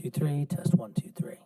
2, 3. Test 1, 2, 3.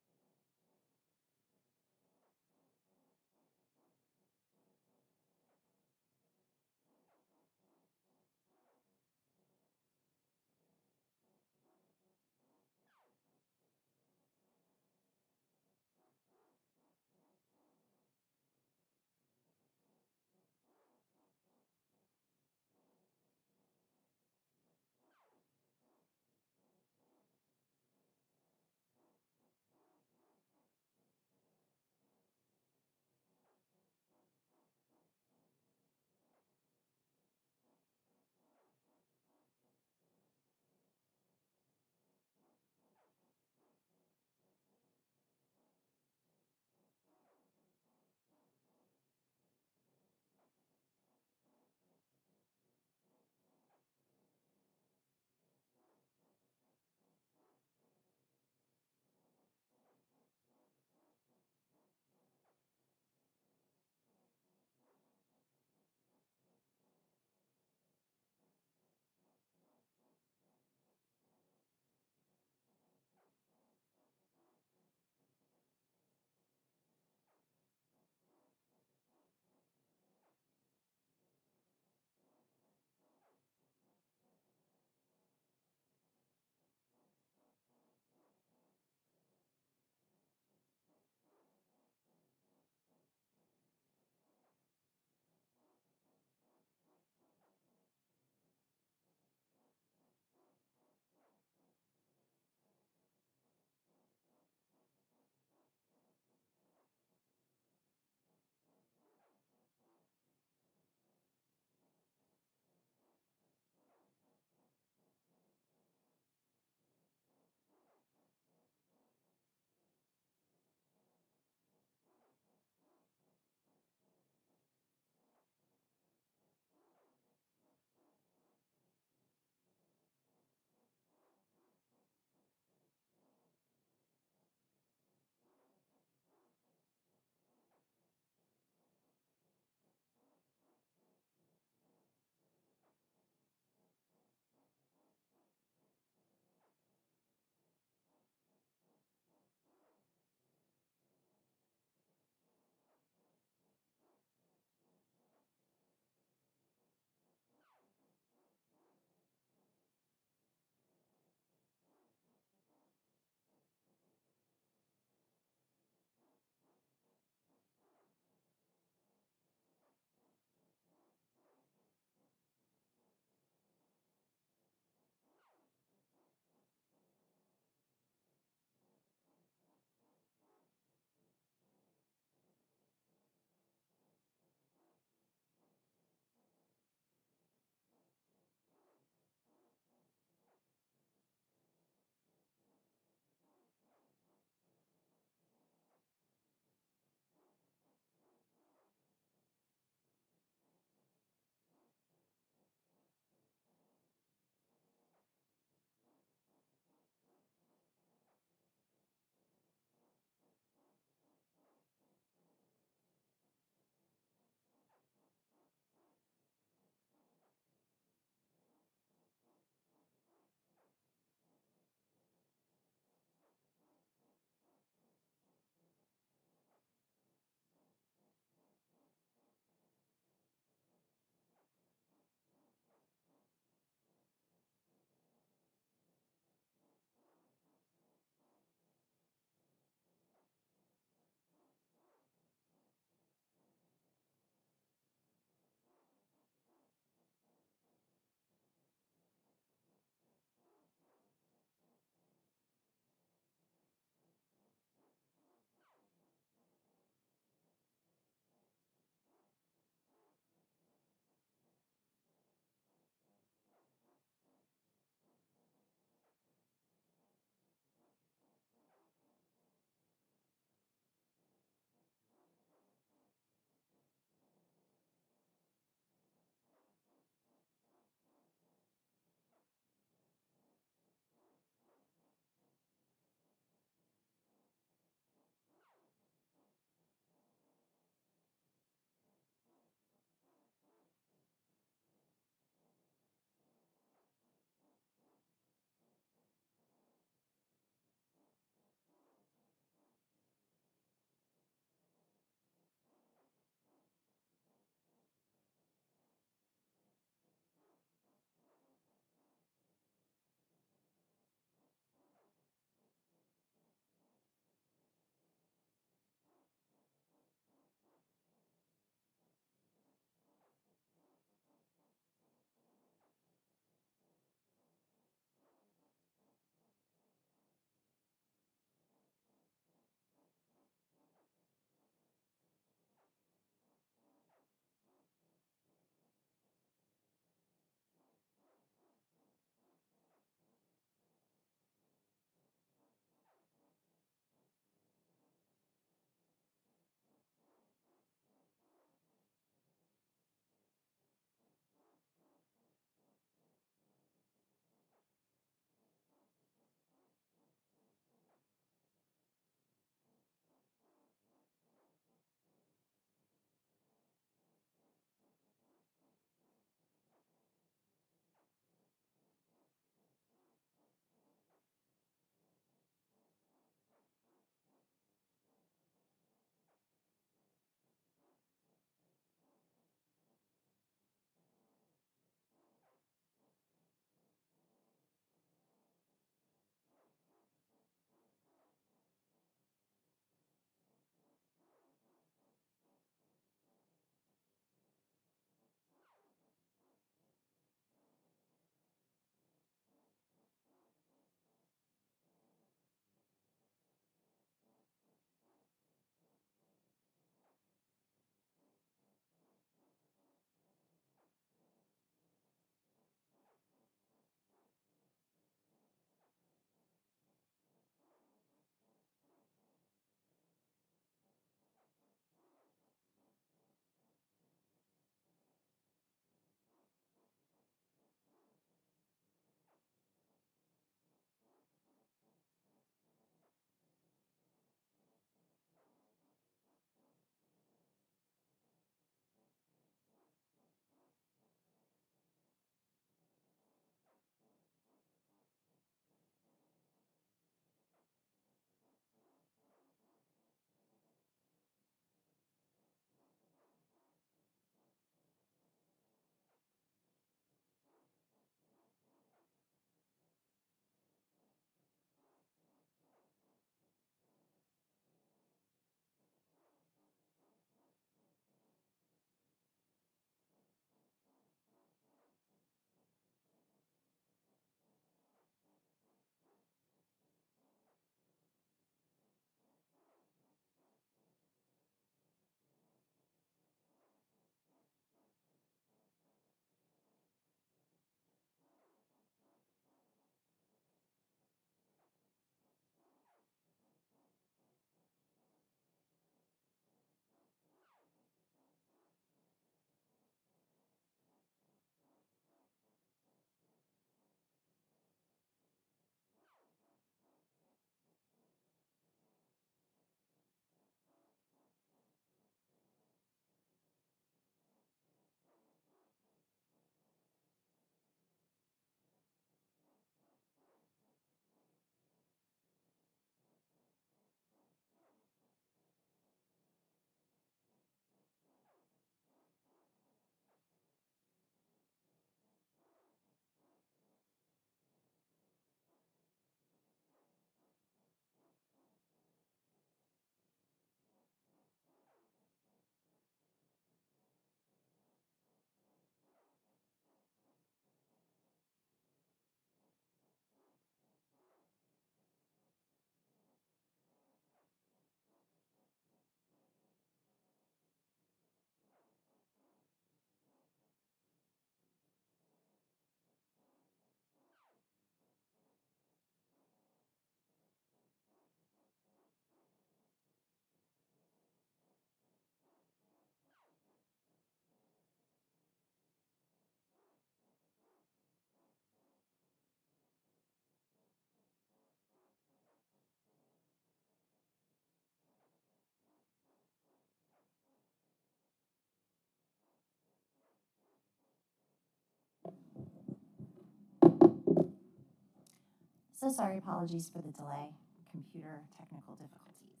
So sorry, apologies for the delay, computer technical difficulties.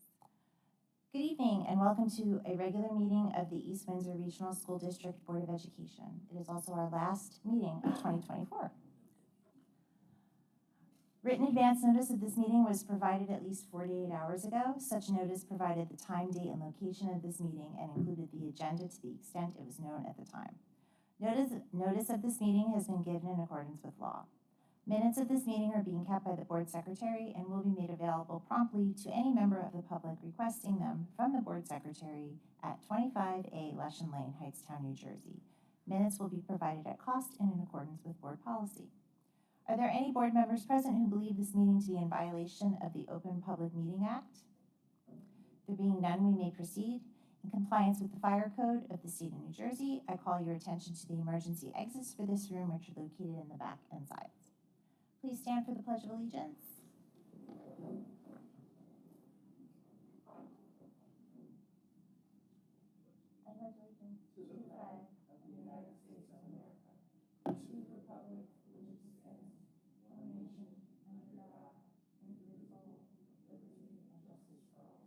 Good evening and welcome to a regular meeting of the East Windsor Regional School District Board of Education. It is also our last meeting of 2024. Written advance notice of this meeting was provided at least 48 hours ago. Such notice provided the time, date, and location of this meeting and included the agenda to the extent it was known at the time. Notice of this meeting has been given in accordance with law. Minutes of this meeting are being kept by the board secretary and will be made available promptly to any member of the public requesting them from the board secretary at 25A Leshen Lane, Hightstown, New Jersey. Minutes will be provided at cost and in accordance with board policy. Are there any board members present who believe this meeting to be in violation of the Open Public Meeting Act? There being none, we may proceed. In compliance with the fire code of the state of New Jersey, I call your attention to the emergency exits for this room, which are located in the back and sides. Please stand for the Pledge of Allegiance. I pledge allegiance to the flag of the United States of America, to the republic for which it stands, one nation, under God, indivisible, with liberty and justice for all.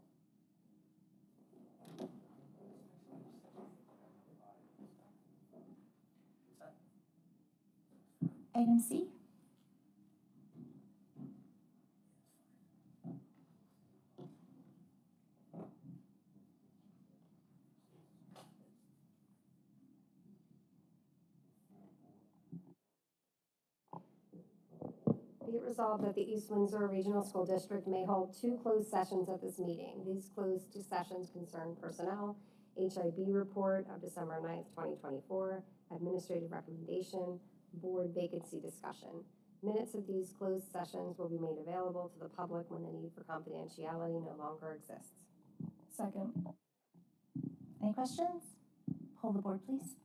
Item C. Be it resolved that the East Windsor Regional School District may hold two closed sessions at this meeting. These closed sessions concern personnel, HIB report of December 9th, 2024, administrative recommendation, board vacancy discussion. Minutes of these closed sessions will be made available to the public when the need for confidentiality no longer exists. Second. Any questions? Poll the board, please.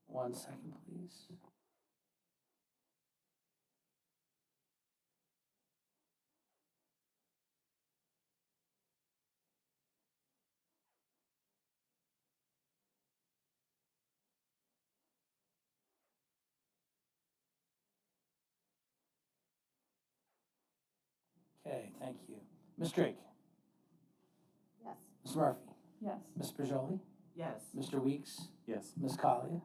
1 second, please. Okay, thank you. Ms. Drake? Yes. Ms. Murphy? Yes. Ms. Pajoli? Yes. Mr. Weeks? Yes. Ms. Collier?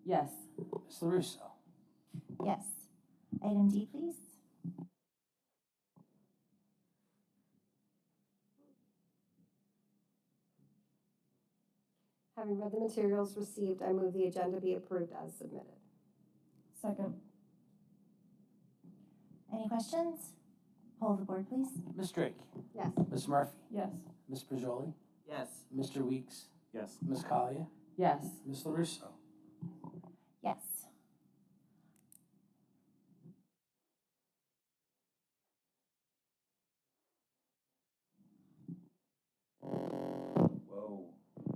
Yes. Ms. LaRusso? Yes. Item D, please. Having read the materials received, I move the agenda be approved as submitted. Second. Any questions? Poll the board, please. Ms. Drake? Yes. Ms. Murphy? Yes. Ms. Pajoli? Yes. Mr. Weeks? Yes. Ms. Collier? Yes. Ms. LaRusso? Yes. Whoa,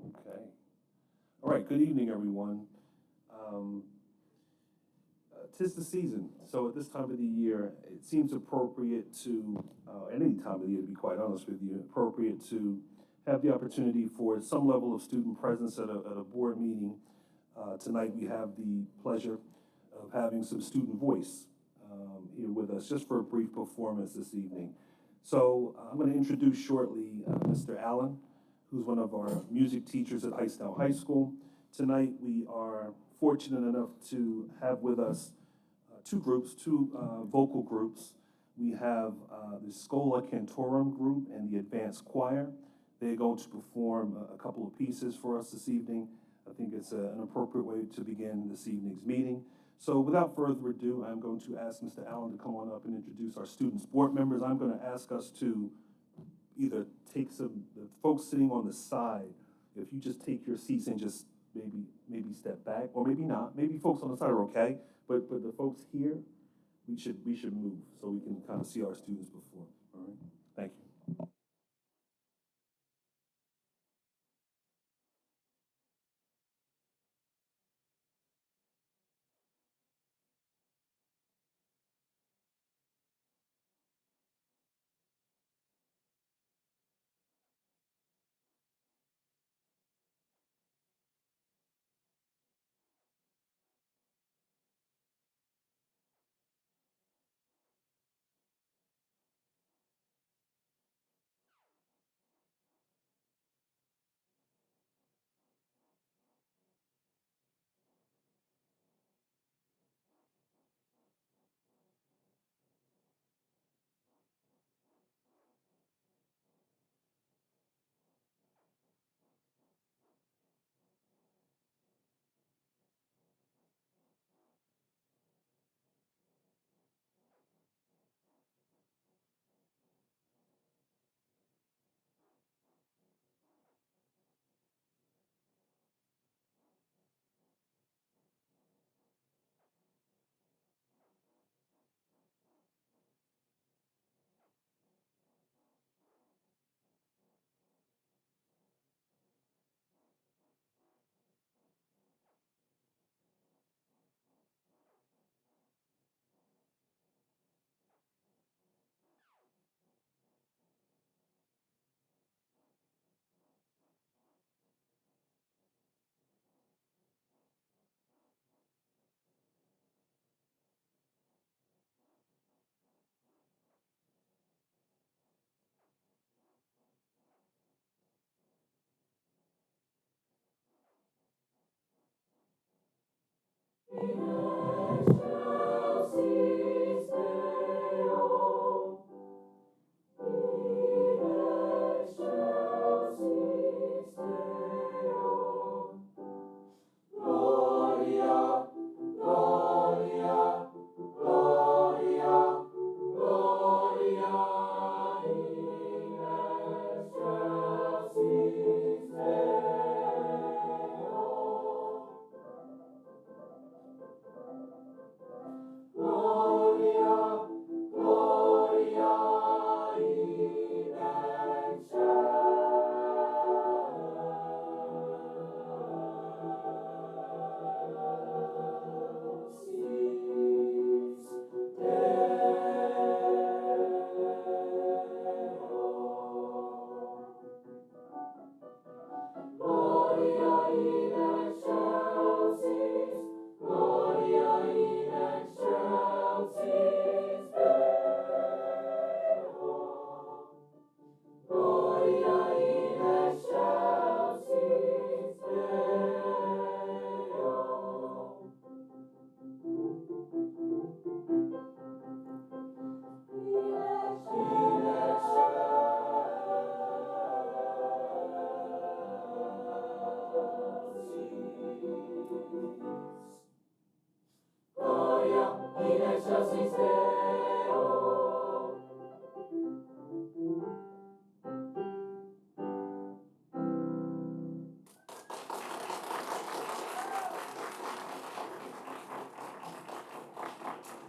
okay. All right, good evening, everyone. 'Tis the season, so at this time of the year, it seems appropriate to, at any time of the year, to be quite honest with you, appropriate to have the opportunity for some level of student presence at a board meeting. Tonight, we have the pleasure of having some student voice here with us, just for a brief performance this evening. So I'm going to introduce shortly Mr. Allen, who's one of our music teachers at Hightstown High School. Tonight, we are fortunate enough to have with us two vocal groups. We have the Schola Cantorum group and the Advanced Choir. They're going to perform a couple of pieces for us this evening. I think it's an appropriate way to begin this evening's meeting. So without further ado, I'm going to ask Mr. Allen to come on up and introduce our student board members. I'm going to ask us to either take the folks sitting on the side, if you just take your seats and just maybe step back, or maybe not. Maybe folks on the side are okay, but the folks here, we should move so we can kind of see our students before. All right, thank you.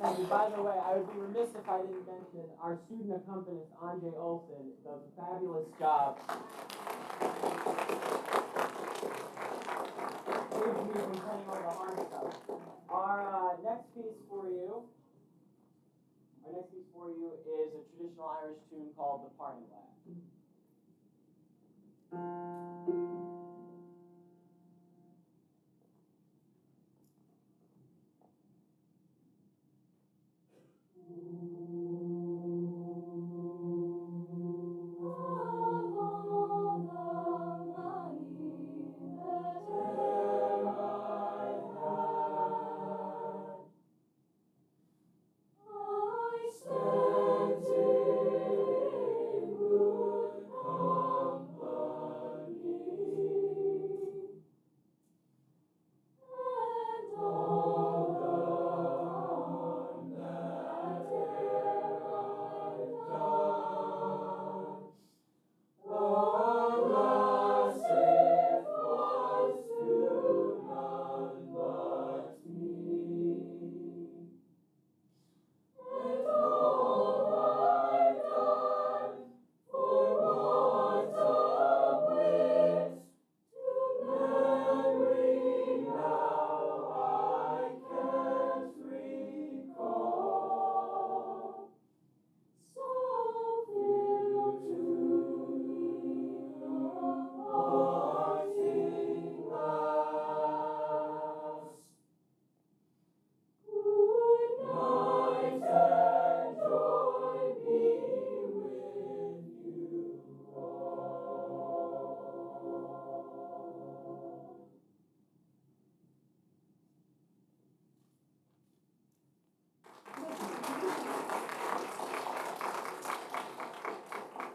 And by the way, I would be remiss if I didn't mention our student accompanist, Andre Olson, does a fabulous job. Saves me from playing all the hard stuff. Our next piece for you is a traditional Irish tune called The Parting Lad.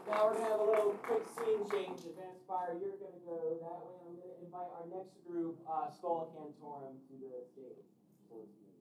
Now we're going to have a little quick scene change. Advanced Choir, you're going to go that way. I'm going to invite our next group, Schola Cantorum, to the stage. So let's move.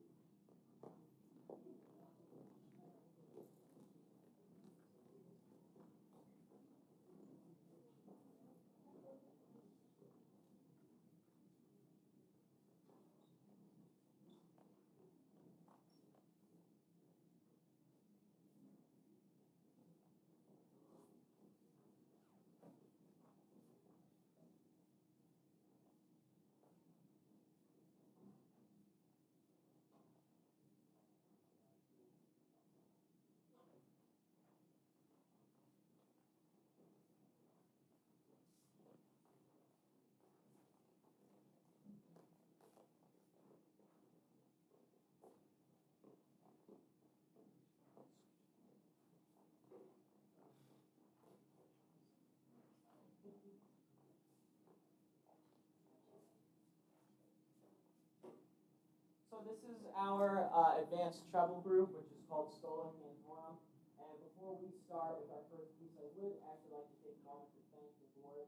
this is our advanced treble group, which is called Stola Cantorum. And before we start with our first piece, I would actually like to take a moment to thank the board.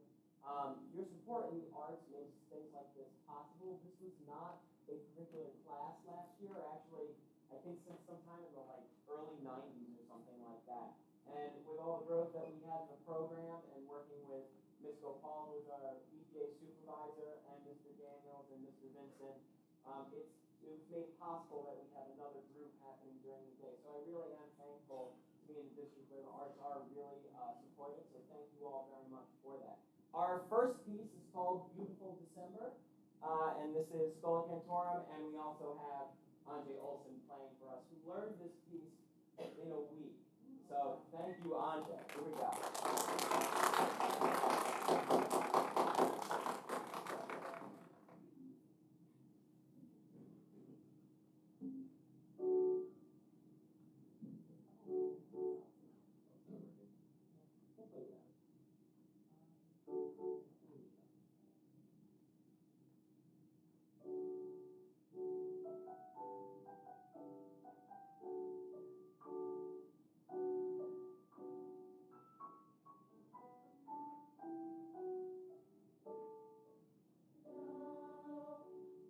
Your support in the arts makes things like this possible. This was not a particular class last year, actually, I think since sometime in the early 90s or something like that. And with all the growth that we had in the program and working with Ms. Gopal, who's our BPA supervisor, and Mr. Daniels and Mr. Vincent, it was made possible that we have another group happening during the day. So I really am thankful to be in a district where the arts are really supported. So thank you all very much for that. Our first piece is called Beautiful December, and this is Stola Cantorum, and we also have Andre Olson playing for us, who learned this piece in a week. So thank you, Andre. Here we go.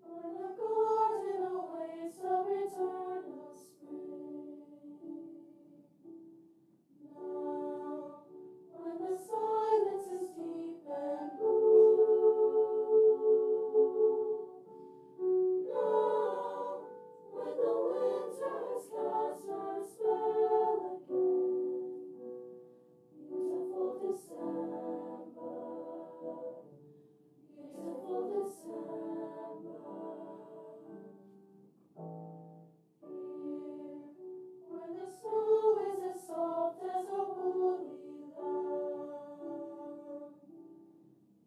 When the garden awaits the return of spring, now, when the silence is deep and blue, now, when the winter has cast her spell again, beautiful December, beautiful December. Here, where the snow is as soft as a woolly lamb.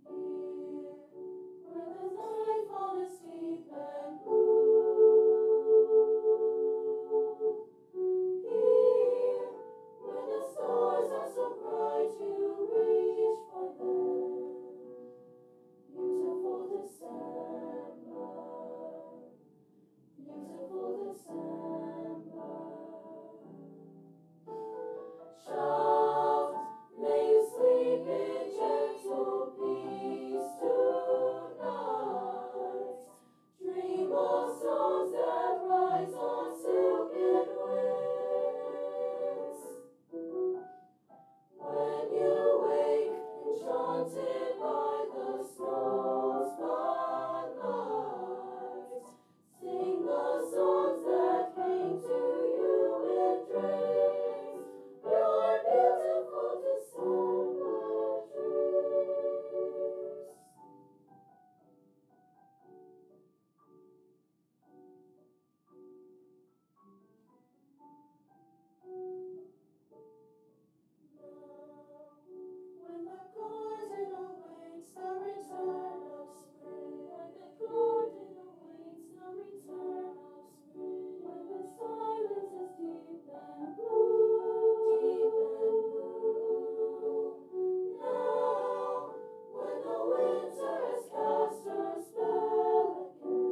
Here, where the nightfall is deep and blue. Here, where the stars are so bright you reach for them. Beautiful December, beautiful December. Shout, may you sleep in gentle peace tonight. Dream of songs that rise on silken wings. When you wake, enchanted by the snow's spotlight, sing the songs that came to you in dreams, your beautiful December dreams. When the garden awaits the return of spring, when the garden awaits the return of spring, when the silence is deep and blue, now, when the winter has cast her spell again,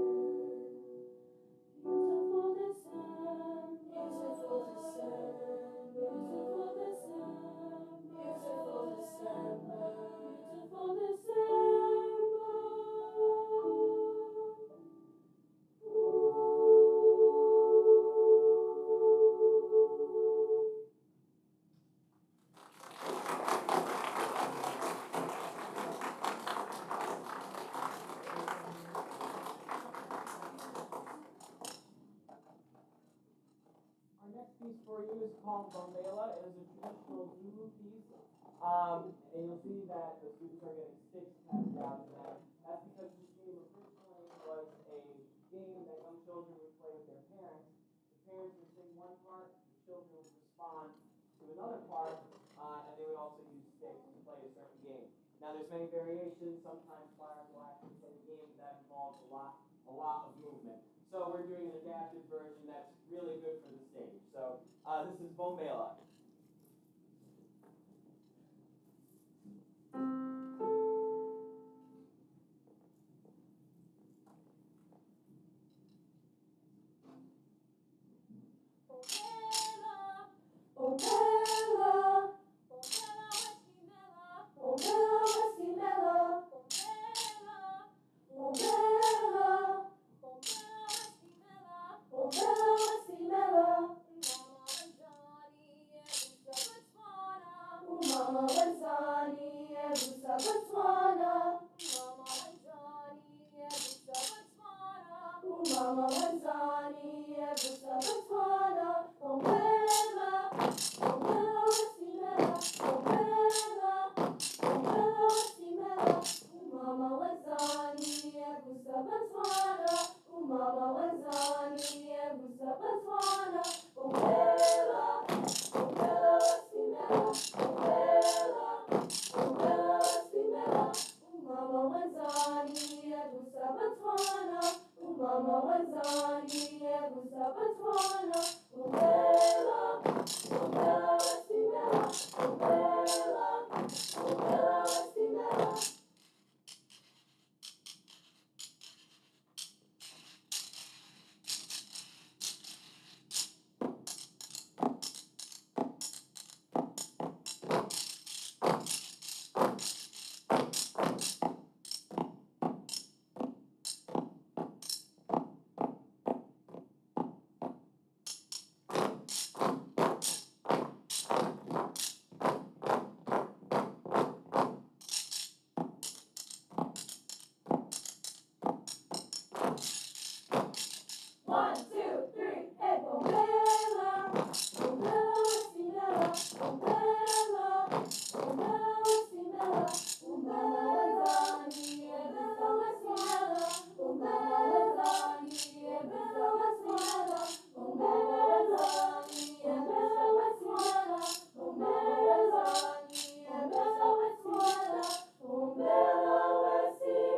beautiful December, beautiful December, beautiful December, beautiful December, beautiful December. Our next piece for you is called Bombela. It is a traditional Zulu piece. And you'll see that the students are getting sticks passed out to them. That's because this game originally was a game that young children would play with their parents. The parents would sing one part, the children would respond to another part, and they would also use sticks to play a certain game. Now there's many variations. Sometimes players will actually play a game that involves a lot of movement. So we're doing an adapted version that's really good for the stage. So this is Bombela. umama wenzani ebusabatwana umbela umbela wesimela umbela umbela wesimela. One, two, three, hey, umbela umbela wesimela umbela umbela wesimela umama wenzani ebusa wesimela umama wenzani ebusa wesimela umama wenzani ebusa wesimela umama wenzani ebusa wesimela umbela wesimela.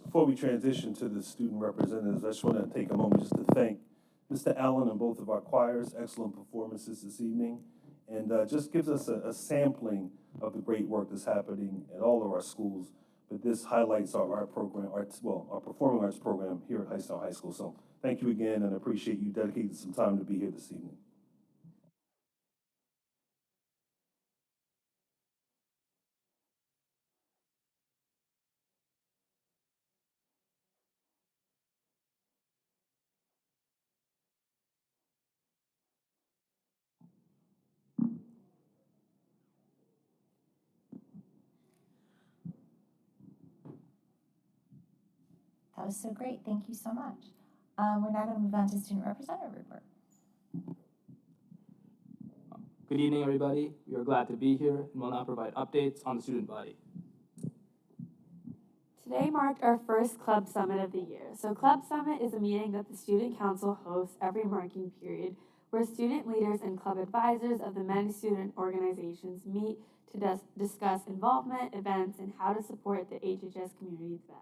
Before we transition to the student representatives, I just want to take a moment just to thank Mr. Allen and both of our choirs, excellent performances this evening, and just gives us a sampling of the great work that's happening at all of our schools. But this highlights our art program, our performing arts program here at Hightstown High School. So thank you again, and I appreciate you dedicating some time to be here this evening. That was so great. Thank you so much. We're now going to move on to student representative report. Good evening, everybody. We are glad to be here and will now provide updates on the student body. Today marked our first Club Summit of the year. So Club Summit is a meeting that the Student Council hosts every marking period where student leaders and club advisors of the many student organizations meet to discuss involvement, events, and how to support the HHS community best.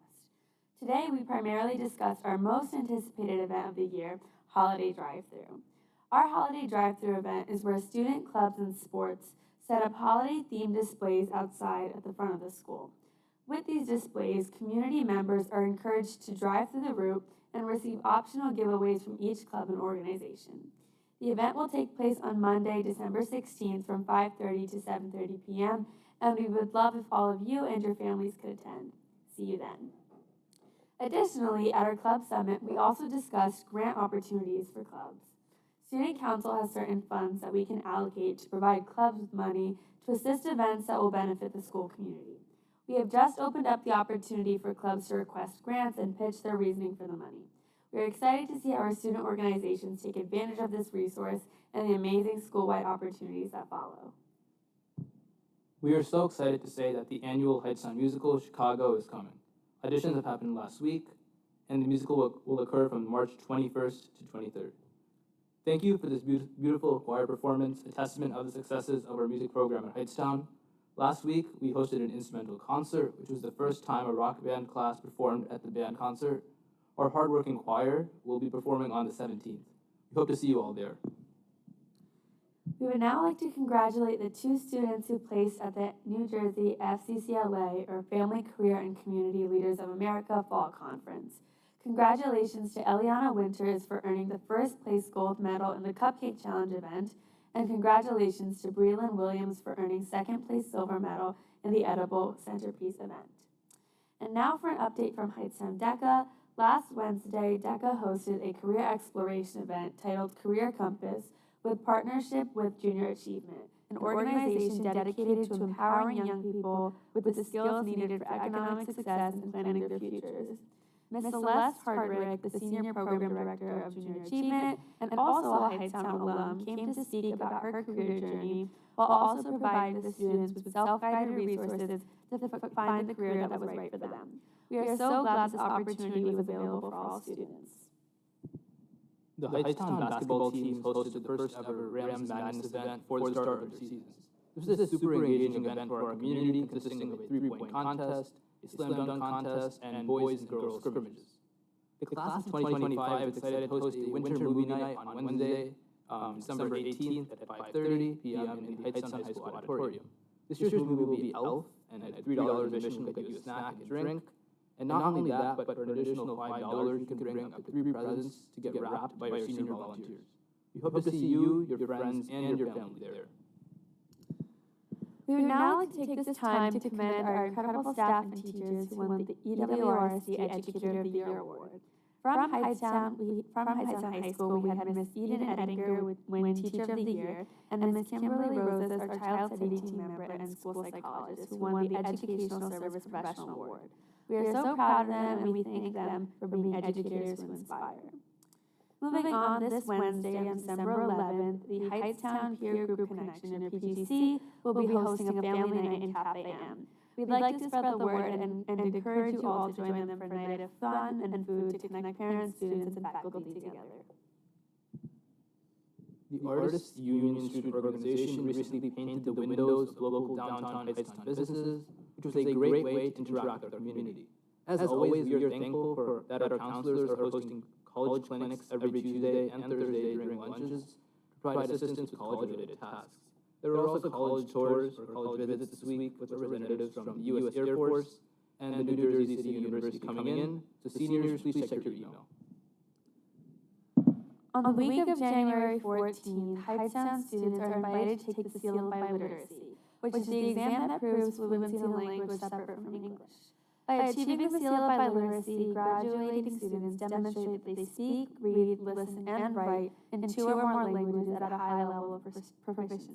Today, we primarily discussed our most anticipated event of the year, Holiday Drive-Thru. Our Holiday Drive-Thru event is where student clubs and sports set up holiday-themed displays outside at the front of the school. With these displays, community members are encouraged to drive through the route and receive optional giveaways from each club and organization. The event will take place on Monday, December 16th from 5:30 to 7:30 p.m., and we would love if all of you and your families could attend. See you then. Additionally, at our Club Summit, we also discussed grant opportunities for clubs. Student Council has certain funds that we can allocate to provide clubs with money to assist events that will benefit the school community. We have just opened up the opportunity for clubs to request grants and pitch their reasoning for the money. We are excited to see how our student organizations take advantage of this resource and the amazing school-wide opportunities that follow. We are so excited to say that the annual Hightstown Musical Chicago is coming. Auditions have happened last week, and the musical will occur from March 21st to 23rd. Thank you for this beautiful choir performance, a testament of the successes of our music program at Hightstown. Last week, we hosted an instrumental concert, which was the first time a rock band class performed at the band concert. Our hardworking choir will be performing on the 17th. We hope to see you all there. We would now like to congratulate the 2 students who placed at the New Jersey FCCLA, or Family, Career, and Community Leaders of America Fall Conference. Congratulations to Eliana Winters for earning the first place gold medal in the Cupcake Challenge event, and congratulations to Breland Williams for earning second place silver medal in the Edible Centerpiece event. And now for an update from Hightstown DECA. Last Wednesday, DECA hosted a career exploration event titled Career Compass with partnership with Junior Achievement, an organization dedicated to empowering young people with the skills needed for economic success and planning their futures. Ms. Celeste Hartwig, the Senior Program Director of Junior Achievement and also a Hightstown alum, came to speak about her career journey while also providing the students with self-guided resources to find the career that was right for them. We are so glad this opportunity was available for all students. The Hightstown basketball teams hosted the first ever Rams Madness event for the start of their seasons. This was a super engaging event for our community, consisting of a 3-point contest, a slam dunk contest, and boys and girls scrimmages. The class of 2025 is excited to host a winter movie night on Wednesday, December 18th at 5:30 p.m. in the Hightstown High School auditorium. This year's movie will be Elf, and at $3 admission will get you a snack and a drink. And not only that, but for an additional $5, you can bring up to 3 presents to get wrapped by our senior volunteers. We hope to see you, your friends, and your family there. We would now like to take this time to commend our incredible staff and teachers who won the EWRSD Educator of the Year Award. From Hightstown High School, we had Miss Eden Ettinger win Teacher of the Year, and Miss Kimberly Roses, our Child Study Team member and school psychologist, who won the Educational Service Professional Award. We are so proud of them, and we thank them for being educators who inspire. Moving on, this Wednesday on December 11th, the Hightstown Peer Group Connection, or PGC, will be hosting a family night in Cafe M. We'd like to spread the word and encourage you all to join them for a night of fun and food to connect parents, students, and faculty together. The Artists Union Student Organization recently painted the windows of local downtown Hightstown businesses, which was a great way to interact with our community. As always, we are thankful for that our counselors are hosting college clinics every Tuesday and Thursday during lunches to provide assistance with college-related tasks. There are also college tours or college visits this week with representatives from the U.S. Air Force and the New Jersey City University coming in. So seniors, please check your email. On the week of January 14th, Hightstown students are invited to take the seal by literacy, which is the exam that proves fluency in a language separate from English. By achieving the seal by literacy, graduating students demonstrate that they speak, read, listen, and write in 2 or more languages at a high level of proficiency.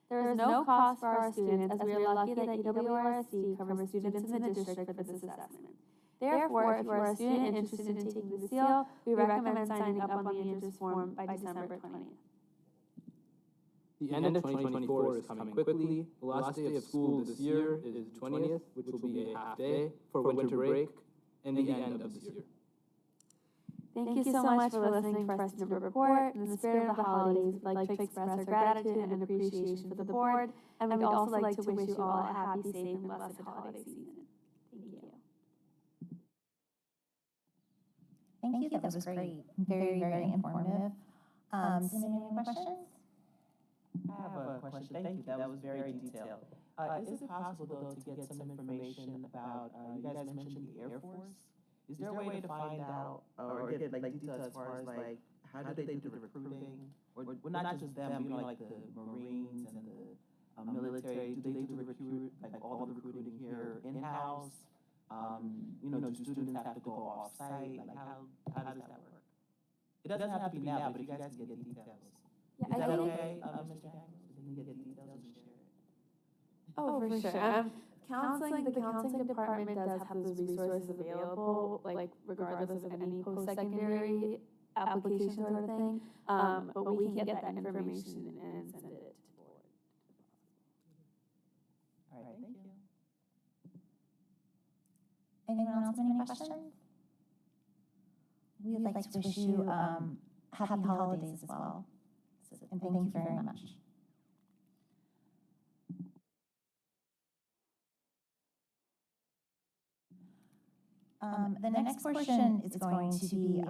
There is no cost for our students, as we are lucky that EWRSD covers students in the district for this assessment. Therefore, if you are a student interested in taking the seal, we recommend signing up on the interest form by December 20th. The end of 2024 is coming quickly. The last day of school this year is the 20th, which will be a half day for winter break and the end of this year. Thank you so much for listening to our student report. In the spirit of the holidays, we'd like to express our gratitude and appreciation for the board, and we'd also like to wish you all a happy, safe, and blessed holiday season. Thank you. Thank you, that was great. Very, very informative. Does anyone have any questions? I have a question. Thank you. That was very detailed. Is it possible, though, to get some information about, you guys mentioned the Air Force? Is there a way to find out or get like details as far as like how do they do the recruiting? Or not just them, you know, like the Marines and the military, do they do the recruit, like all the recruiting here in-house? You know, do students have to go off-site? Like how does that work? It doesn't have to be now, but if you guys can get details. Yeah, Is that okay, Mr. Daniels? If you can get details and share it? Oh, for sure. The counseling department does have those resources available, like regardless of any post-secondary application sort of thing. But we can get that information and send it to board. All right, thank you. Anyone else have any questions? We would like to wish you happy holidays as well. And thank you very much. The next portion is going to be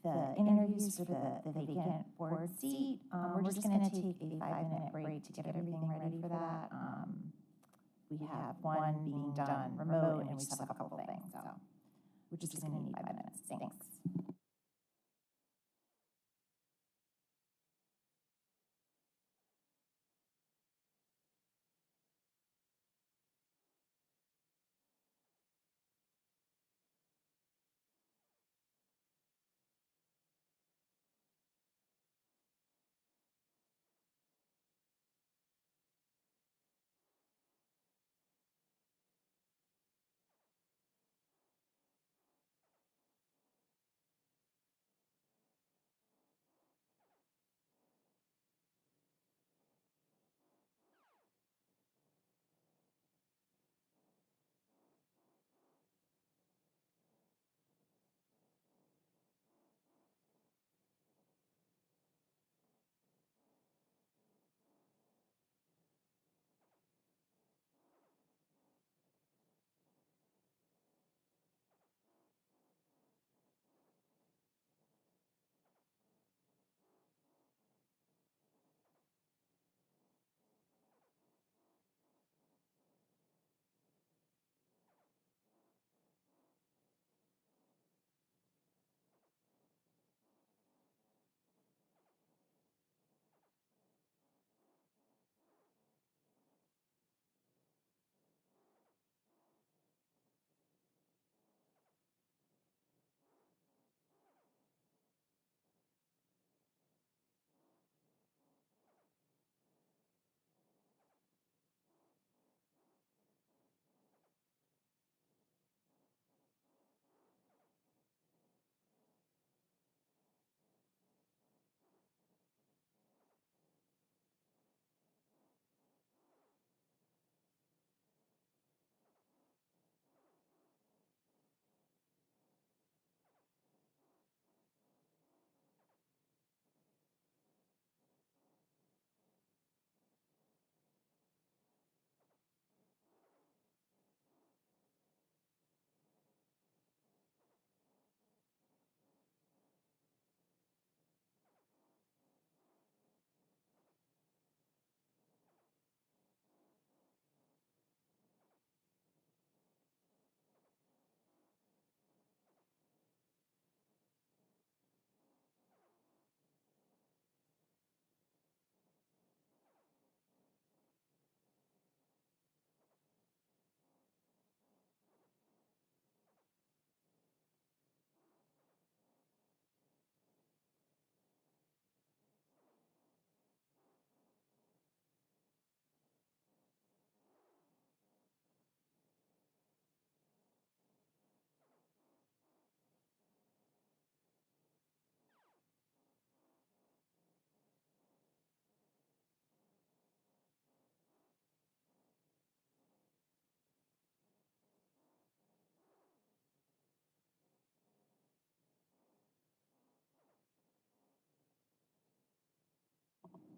the interviews for the vacant board seat. We're just going to take a 5-minute break to get everything ready for that. We have one being done remote, and we just have a couple things, so we're just going to need 5 minutes. Thanks.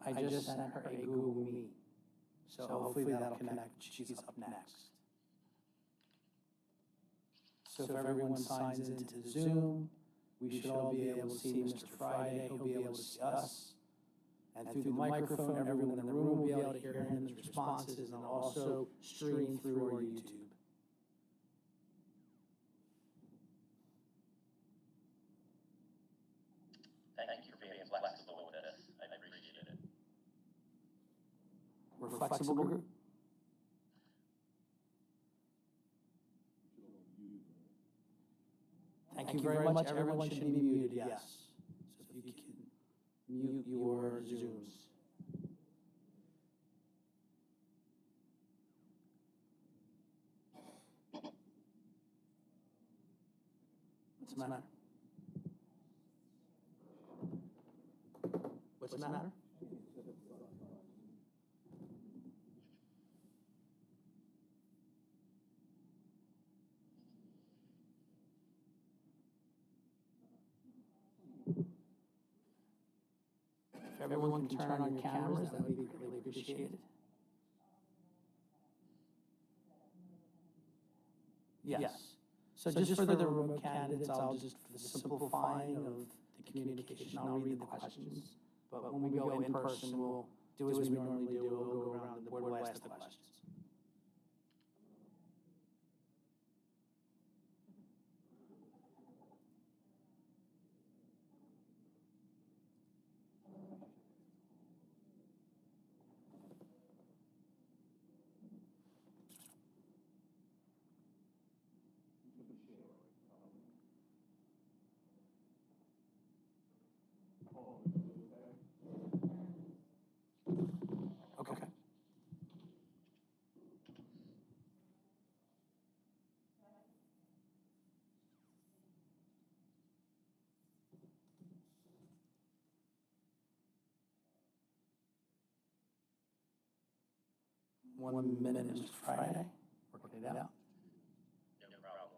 I just sent her a Google Meet, so hopefully that'll connect. She's up next. So if everyone signs into Zoom, we should all be able to see Mr. Friday. He'll be able to see us. And through the microphone, everyone in the room will be able to hear his responses, and also stream through our YouTube. Thank you for being flexible with this. I appreciate it. We're a flexible group. Thank you very much. Everyone should be muted, yes. So if you can mute your Zooms. What's the matter? What's the matter? If everyone can turn on your cameras, that would be greatly appreciated. Yes. So just for the remote candidates, I'll just, for the simplifying of the communication, I'll read the questions. But when we go in person, we'll do as we normally do, we'll go around the board, we'll ask the questions. Okay. One minute, Mr. Friday, working it out. No problem.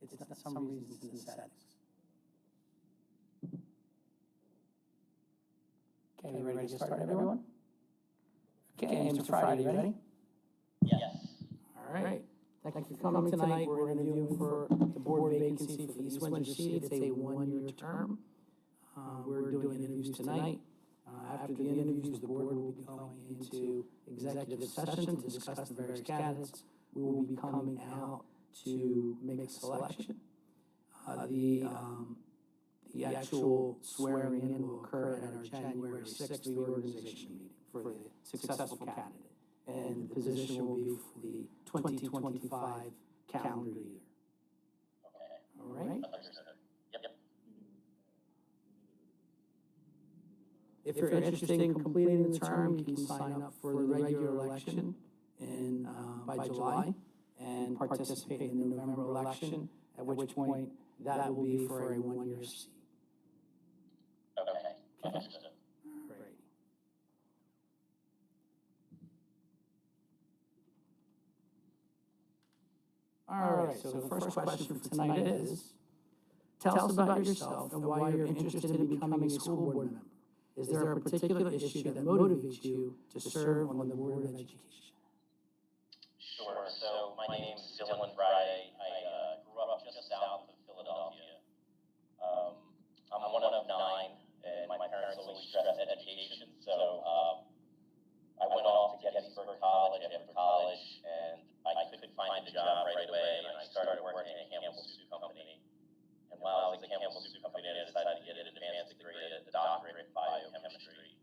It's not some reason it's in the settings. Okay, you ready to get started, everyone? Okay, Mr. Friday, you ready? Yes. All right. Thank you for coming tonight. We're interviewing for the board vacancy for the East Windsor seat. It's a one-year term. We're doing interviews tonight. After the interviews, the board will be going into executive session to discuss the various candidates. We will be coming out to make a selection. The actual swearing in will occur at our January 6th reorganization meeting for the successful candidate. And the position will be for the 2025 calendar year. Okay. All right? Understood. Yep. If you're interested in completing the term, you can sign up for the regular election in, by July and participate in the November election, at which point that will be for a one-year seat. Okay. Understood. Alrighty. All right, so the first question for tonight is, tell us about yourself and why you're interested in becoming a school board member. Is there a particular issue that motivates you to serve on the Board of Education? Sure. So my name's Dylan Friday. I grew up just south of Philadelphia. I'm one of 9, and my parents always stressed education. So I went off to Gettysburg College after college, and I couldn't find a job right away, and I started working at Campbell Soup Company. And while I was at Campbell Soup Company, I decided to get an advanced degree, a doctorate in biochemistry.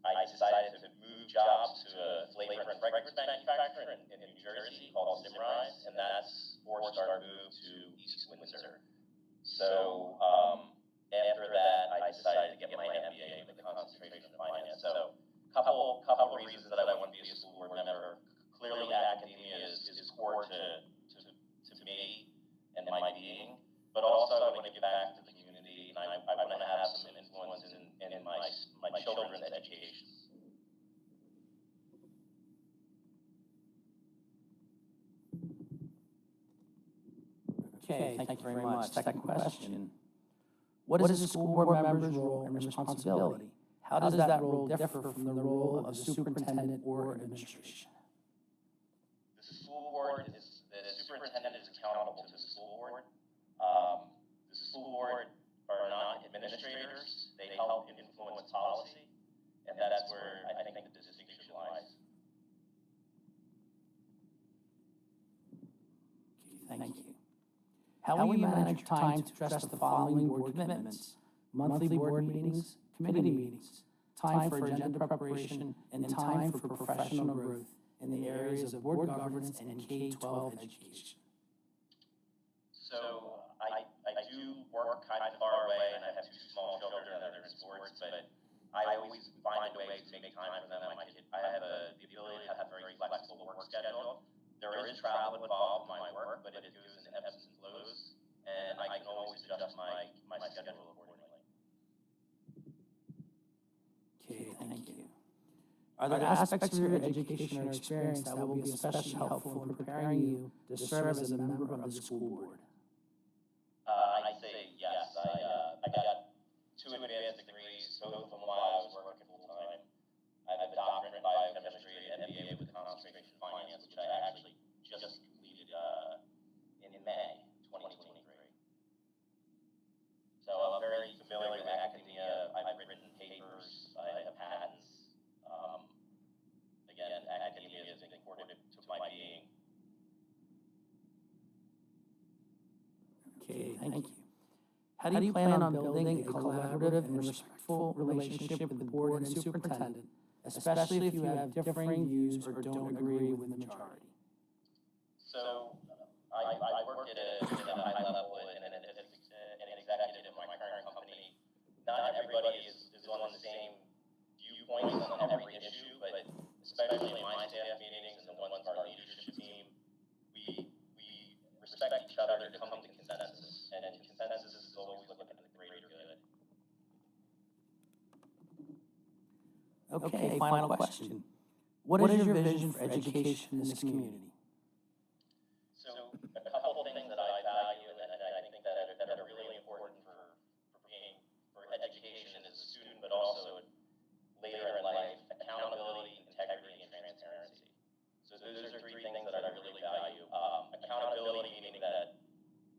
I decided to move jobs to a flavor and fragrance manufacturer in New Jersey called Simrise, and that's forced our move to East Windsor. So after that, I decided to get my MBA with a concentration in finance. So couple reasons that I want to be a school board member. Clearly, academia is core to me and my being, but also I want to give back to the community, and I want to have some influence in my children's education. Okay, thank you very much. Second question. What is the school board member's role and responsibility? How does that role differ from the role of the superintendent or administration? The school board is, the superintendent is accountable to the school board. The school board are not administrators. They help influence policy, and that's where I think the distinction lies. Okay, thank you. How will you manage your time to address the following board commitments? Monthly board meetings, committee meetings, time for agenda preparation, and time for professional growth in the areas of board governance and K-12 education. So I do work kind of far away, and I have two small children that are in sports, but I always find a way to make time for them. I have the ability to have a very flexible work schedule. There is travel involved in my work, but it goes in ebbs and flows, and I can always adjust my schedule accordingly. Okay, thank you. Are there aspects of your education or experience that will be especially helpful in preparing you to serve as a member of the school board? I'd say yes. I got 2 advanced degrees, both of them while I was working full-time. I have a doctorate in biochemistry and MBA with concentration in finance, which I actually just completed in May 2023. So I'm very familiar with academia. I've written papers. I have patents. Again, academia is important to my being. Okay, thank you. How do you plan on building a collaborative and respectful relationship with the board and superintendent, especially if you have differing views or don't agree with the majority? So I work at a high level and an executive in my current company. Not everybody is on the same viewpoints on every issue, but especially in my staff meetings and the ones of our leadership team, we respect each other to come to consensus, and consensus is always looking at the greater good. Okay, final question. What is your vision for education in this community? So a couple of things that I value and I think that are really important for education as a student, but also later in life: accountability, integrity, and transparency. So those are 3 things that I really value. Accountability, meaning that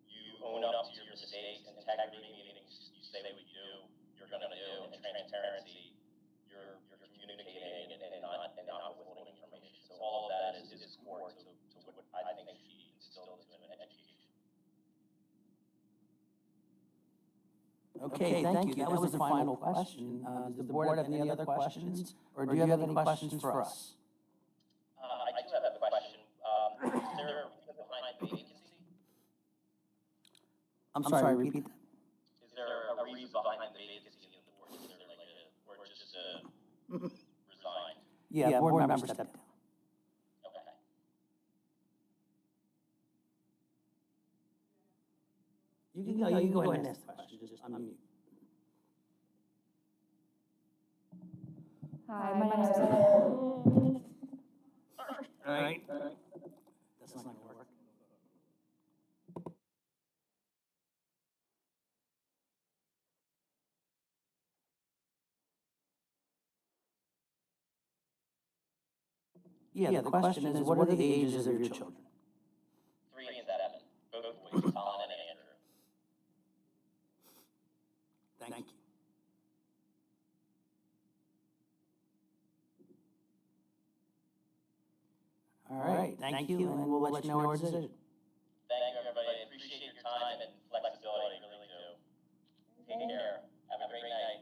you own up to your mistakes; integrity, meaning you say what you do, you're going to do; and transparency, you're communicating and not withholding information. So all of that is core to what I think should be instilled into an education. Okay, thank you. That was the final question. Does the board have any other questions, or do you have any questions for us? I do have a question. Is there a reason behind the vacancy? I'm sorry, repeat that. Is there a reason behind the vacancy in the board? Is there like or just resigned? Yeah, board member stepped down. Okay. You can go ahead and ask the question, just unmute. Hi, my name is All right. That's not gonna work. Yeah, the question is, what are the ages of your children? 3 and 7, both boys, Colin and Andrew. Thank you. All right, thank you, and we'll let you know our decision. Thank you, everybody. I appreciate your time and flexibility. I really do. Take care. Have a great night.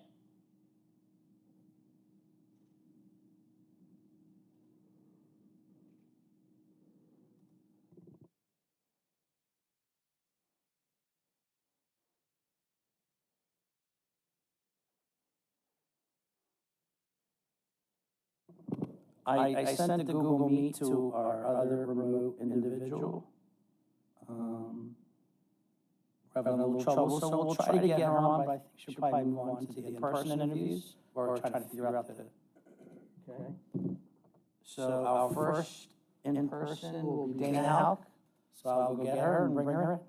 I sent the Google Meet to our other remote individual. We're having a little trouble, so we'll try to get her on, but I think she'll probably move on to the in-person interviews, or try to figure out the, okay? So our first in-person will be Dana Hauk, so I'll go get her and bring her in.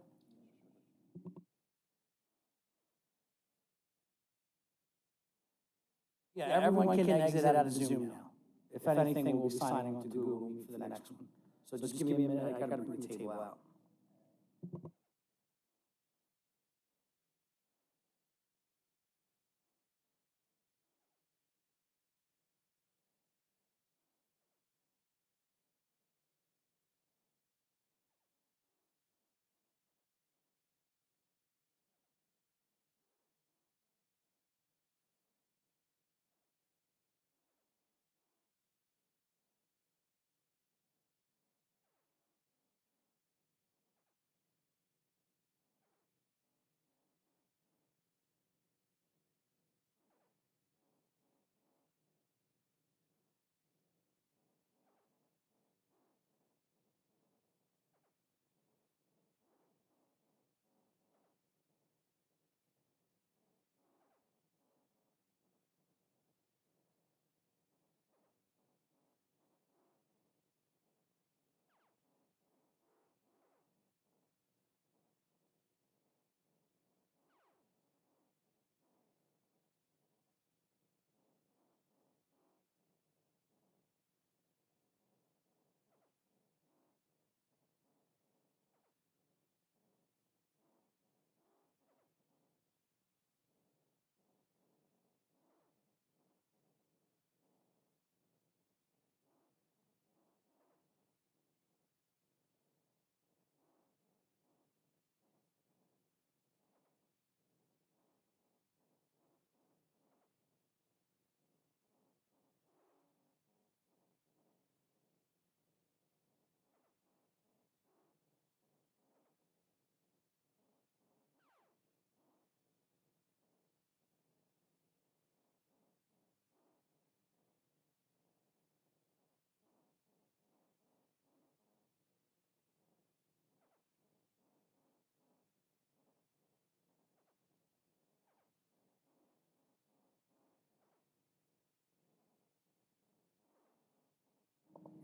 Yeah, everyone can exit out of Zoom now. If anything, we'll be signing on to Google Meet for the next one. So just give me a minute, I gotta bring the table out.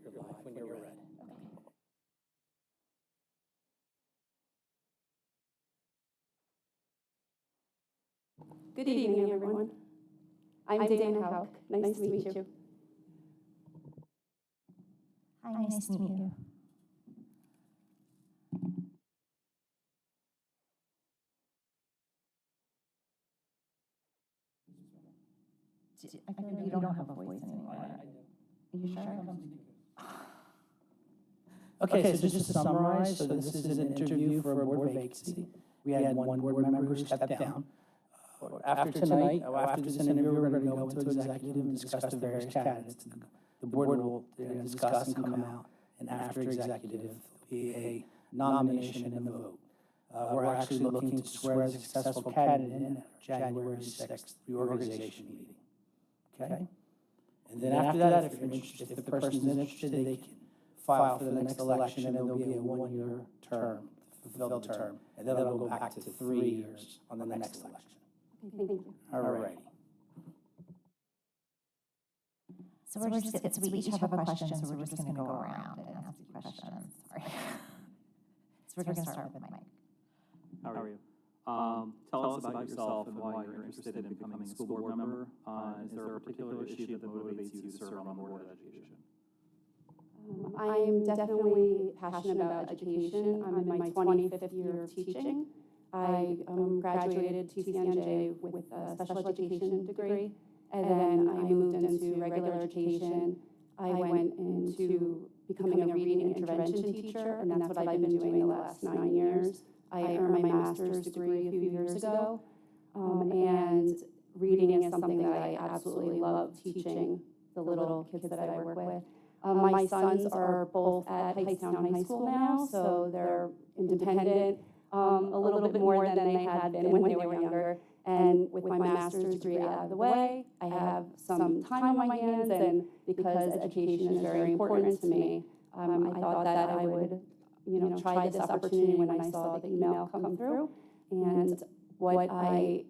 You're live when you're ready. Good evening, everyone. I'm Dana Hauk. Nice to meet you. Hi, nice to meet you. I feel like you don't have a voice anymore. Are you sure? Okay, so just to summarize, so this is an interview for a board vacancy. We had one board member who stepped down. After tonight, after this interview, we're going to go into executive and discuss the various candidates. The board will discuss and come out, and after executive, there'll be a nomination and a vote. We're actually looking to swear the successful candidate in at our January 6th reorganization meeting. Okay? And then after that, if you're interested, if the person's interested, they can file for the next election, and there'll be a one-year term, fulfilled term, and then it'll go back to 3 years on the next election. Thank you. All righty. So we're just, so we each have a question, so we're just gonna go around and ask you questions. Sorry. So we're gonna start with Mike. How are you? Tell us about yourself and why you're interested in becoming a school board member. Is there a particular issue that motivates you to serve on the Board of Education? I'm definitely passionate about education. I'm in my 25th year of teaching. I graduated TCNJ with a special education degree, and then I moved into regular education. I went into becoming a reading intervention teacher, and that's what I've been doing the last 9 years. I earned my master's degree a few years ago, and reading is something that I absolutely love teaching the little kids that I work with. My sons are both at Hightstown High School now, so they're independent, a little bit more than they had been when they were younger. And with my master's degree out of the way, I have some time on my hands, and because education is very important to me, I thought that I would, try this opportunity when I saw the email come through. And what I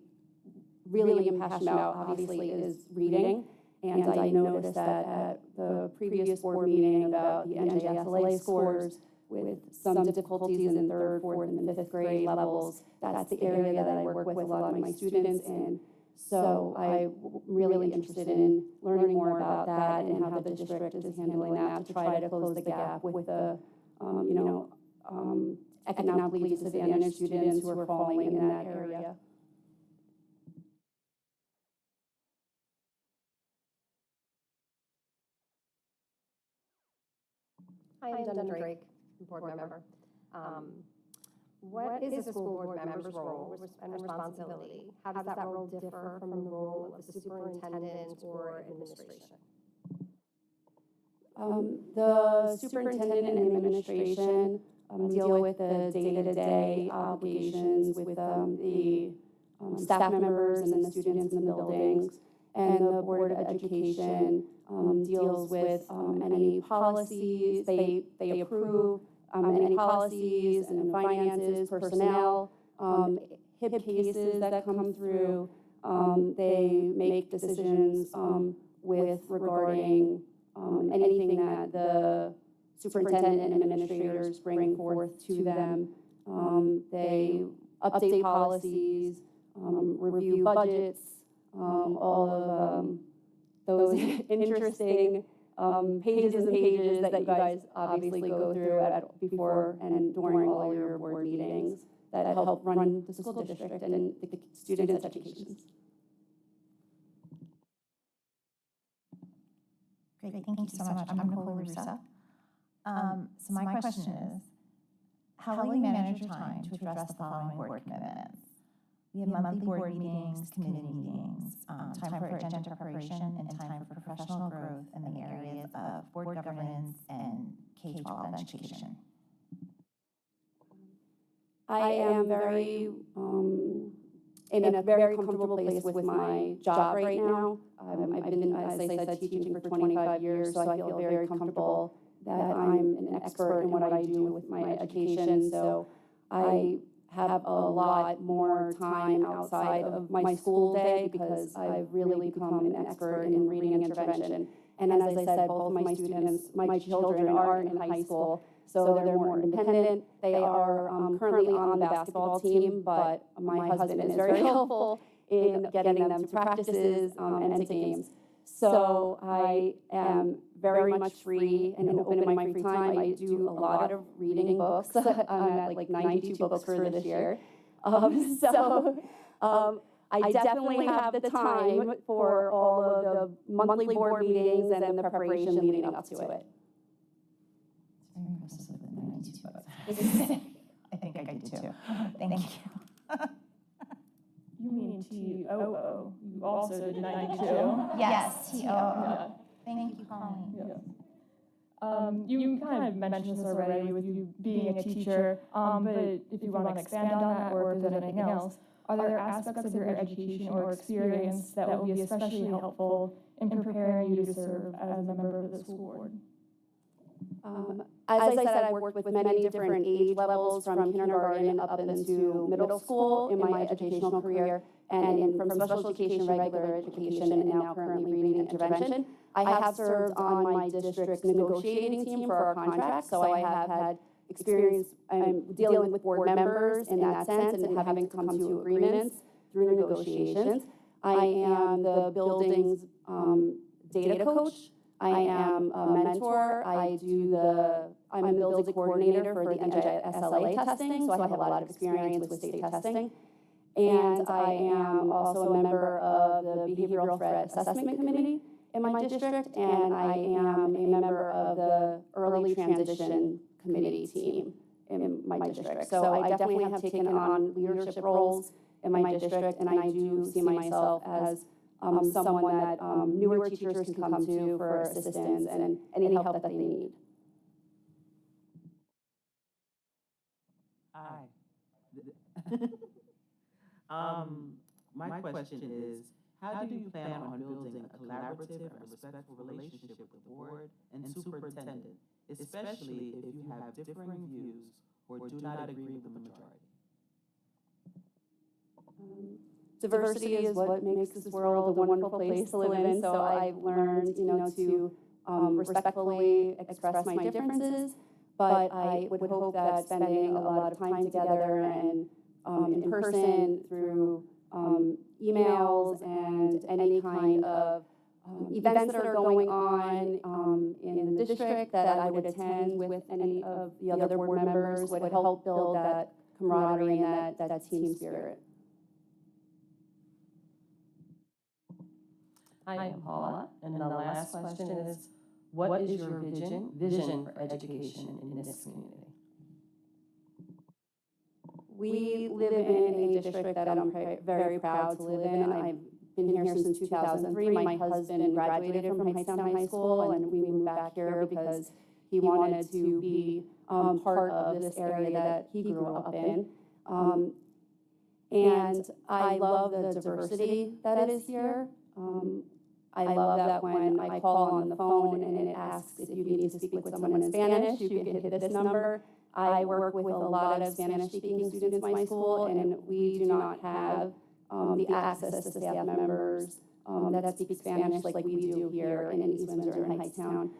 really am passionate about, obviously, is reading. And I noticed that at the previous board meeting about the NJSLA scores, with some difficulties in 3rd, 4th, and 5th grade levels, that's the area that I work with a lot of my students in. So I'm really interested in learning more about that and how the district is handling that to try to close the gap with the, economically disadvantaged students who are falling in that area. Hi, I'm Jenna Drake, board member. What is a school board member's role and responsibility? How does that role differ from the role of the superintendent or administration? The superintendent and administration deal with the day-to-day obligations with the staff members and the students in the buildings. And the Board of Education deals with any policies, they approve any policies and finances, personnel, HIP cases that come through. They make decisions with regarding anything that the superintendent and administrators bring forth to them. They update policies, review budgets, all of those interesting pages and pages that you guys obviously go through before and during all your board meetings that help run the school district and the students' education. Great, thank you so much. I'm Nicole Russa. So my question is, how will you manage your time to address the following board commitments? We have monthly board meetings, committee meetings, time for agenda preparation, and time for professional growth in the areas of board governance and K-12 education. I am very in a very comfortable place with my job right now. I've been, as I said, teaching for 25 years, so I feel very comfortable that I'm an expert in what I do with my education. So I have a lot more time outside of my school day because I've really become an expert in reading intervention. And as I said, both my students, my children are in high school, so they're more independent. They are currently on the basketball team, but my husband is very helpful in getting them to practices and to games. So I am very much free and open in my free time. I do a lot of reading books. I'm at like 92 books for this year. I definitely have the time for all of the monthly board meetings and the preparation leading up to it. It's very impressive with the 92 books. I think I do too. Thank you. You mean TOO? You also did 92? Yes, TOO. Yeah. Thank you, Colleen. Yeah. You kind of mentioned this already with you being a teacher, but if you want to expand on that or if there's anything else, are there aspects of your education or experience that will be especially helpful in preparing you to serve as a member of the school board? As I said, I've worked with many different age levels from kindergarten up into middle school in my educational career, and from special education, regular education, and now currently reading intervention. I have served on my district's negotiating team for our contracts, so I have had experience dealing with board members in that sense and having to come to agreements through negotiations. I am the building's data coach. I am a mentor. I'm a building coordinator for the NJSLA testing, so I have a lot of experience with state testing. And I am also a member of the Behavioral Threat Assessment Committee in my district, and I am a member of the Early Transition Committee team in my district. So I definitely have taken on leadership roles in my district, and I do see myself as someone that newer teachers can come to for assistance and any help that they need. Hi. My question is, how do you plan on building a collaborative and respectful relationship with the board and superintendent, especially if you have differing views or do not agree with the majority? Diversity is what makes this world a wonderful place to live in, so I've learned, to respectfully express my differences, but I would hope that spending a lot of time together and in person through emails and any kind of events that are going on in the district that I would attend with any of the other board members would help build that camaraderie and that team spirit. Hi, I'm Paula, and the last question is, what is your vision for education in this community? We live in a district that I'm very proud to live in. I've been here since 2003. My husband graduated from Hightstown High School, and we moved back here because he wanted to be part of this area that he grew up in. And I love the diversity that is here. I love that when I call on the phone and it asks if you need to speak with someone in Spanish, you can hit this number. I work with a lot of Spanish-speaking students in my school, and we do not have the access to staff members that speak Spanish like we do here in East Windsor and Hightstown.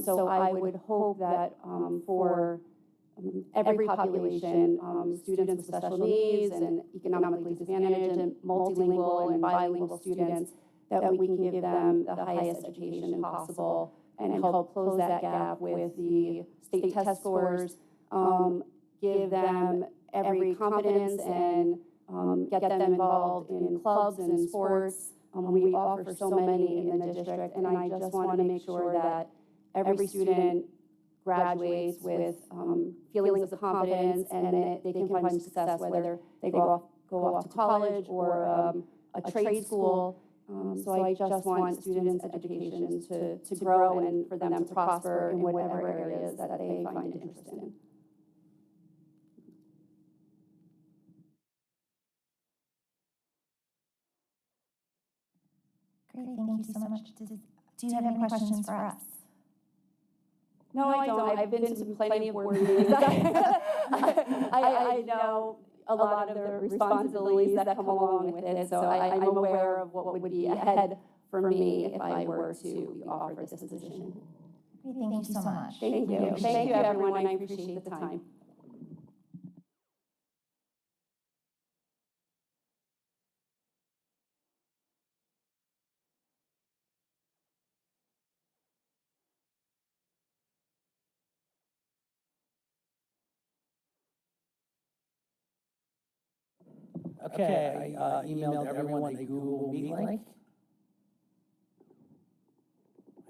So I would hope that for every population, students with special needs and economically disadvantaged and multilingual and bilingual students, that we can give them the highest education possible and help close that gap with the state test scores, give them every confidence and get them involved in clubs and sports. We offer so many in the district, and I just want to make sure that every student graduates with feelings of confidence and that they can find success, whether they go off to college or a trade school. So I just want students' education to grow and for them to prosper in whatever areas that they find interest in. Great, thank you so much. Do you have any questions for us? No, I don't. I've been to plenty of board meetings. I know a lot of the responsibilities that come along with it, so I'm aware of what would be ahead for me if I were to be offered this position. Great, thank you so much. Thank you. Thank you, everyone. I appreciate the time. Okay, I emailed everyone the Google Meet link.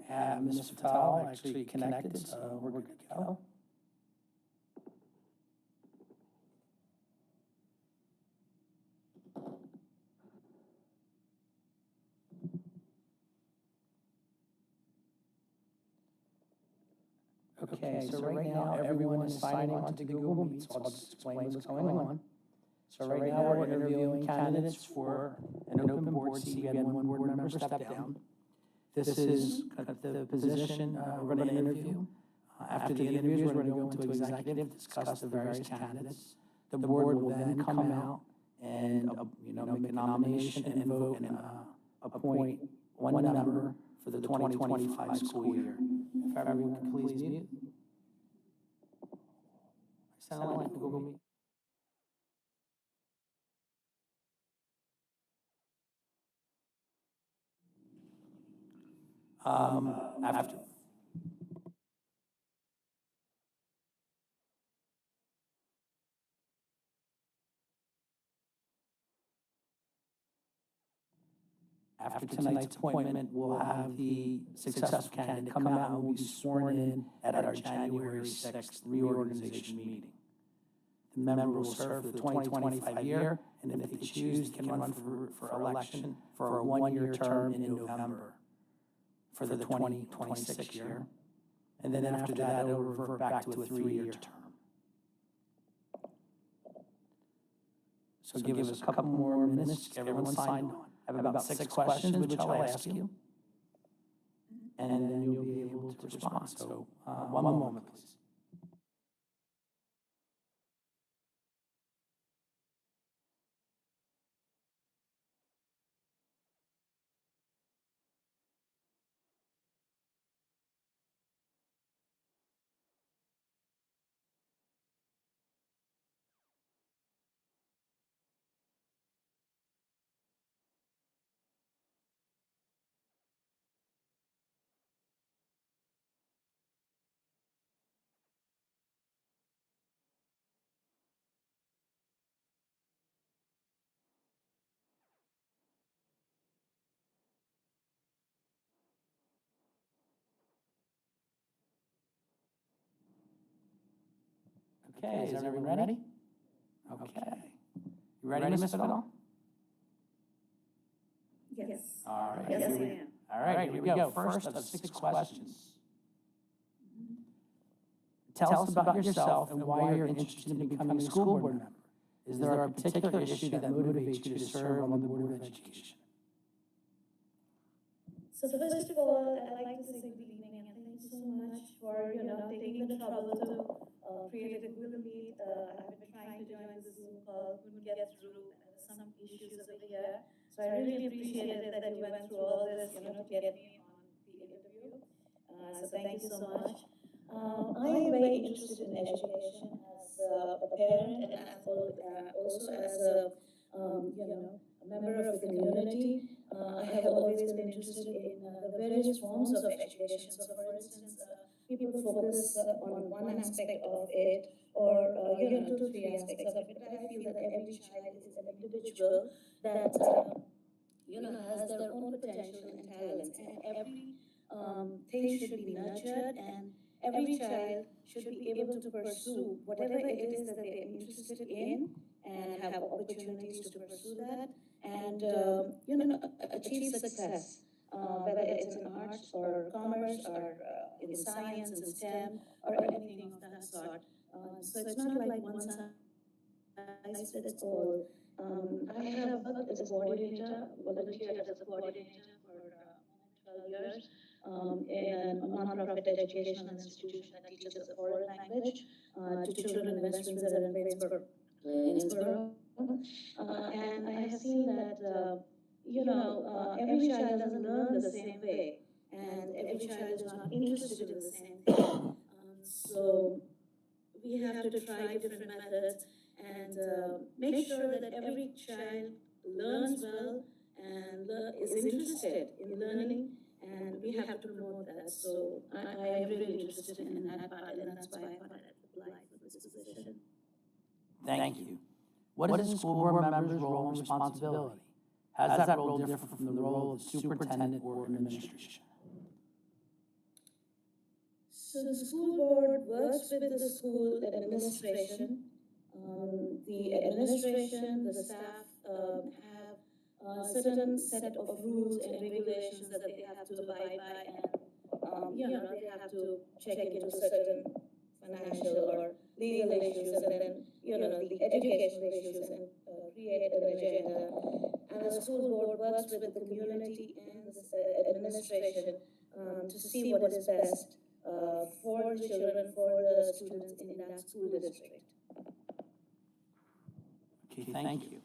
I have Ms. Fatal actually connected, so we're good to go. Okay, so right now everyone is signing on to Google Meet, so I'll just explain what's going on. So right now we're interviewing candidates for an open board seat. We had one board member step down. This is the position we're going to interview. After the interviews, we're going to go into executive, discuss the various candidates. The board will then come out and make a nomination and vote and appoint one member for the 2025 school year. If everyone can please mute. I sound like Google Meet. After tonight's appointment, we'll have the successful candidate come out and will be sworn in at our January 6th reorganization meeting. The member will serve for the 2025 year, and if they choose, they can run for election for a one-year term in November for the 2026 year. And then after that, it'll revert back to a three-year term. So give us a couple more minutes to get everyone signed on. I have about 6 questions, which I'll ask you. And then you'll be able to respond. So one moment, please. Okay, is everyone ready? Okay. You ready, Ms. Fiddle? Yes. All right. Yes, I here we- am. All right, here we go. First of 6 questions. Tell us about yourself and why you're interested in becoming a school board member. Is there a particular issue that motivates you to serve on the Board of Education? So first of all, I'd like to say good evening and thank you so much for, taking the trouble to create a Google Meet. I've been trying to join the Zoom call, couldn't get through, and there's some issues over here. So I really appreciated that you went through all this, to get me on the interview. So thank you so much. I am very interested in education as a parent and also as a member of the community. I have always been interested in the various forms of education. So, for instance, people focus on one aspect of it, or 2, 3 aspects of it. But I feel that every child is an individual that has their own potential and talents, and every thing should be nurtured, and every child should be able to pursue whatever it is that they're interested in, and have opportunities to pursue that, and achieve success, whether it's in arts or commerce or in science and STEM or anything of that sort. So it's not like one size fits all. I have worked as a coordinator, volunteered as a coordinator for 12 years in a non-profit educational institution that teaches a foreign language to children in West Windsor and Plainsboro. And I have seen that, every child doesn't learn the same way, and every child is not interested in the same thing. So we have to try different methods and make sure that every child learns well and is interested in learning, and we have to promote that. So I am really interested in that part, and that's why I thought I'd apply for this position. Thank you. What is a school board member's role and responsibility? How does that role differ from the role of superintendent or administration? So the school board works with the school administration. The administration, the staff have a certain set of rules and regulations that they have to abide by, and they have to check into certain financial or legal issues, and then the educational issues, and create an agenda. And the school board works with the community and the administration to see what is best for the children, for the students in that school district. Okay, thank you.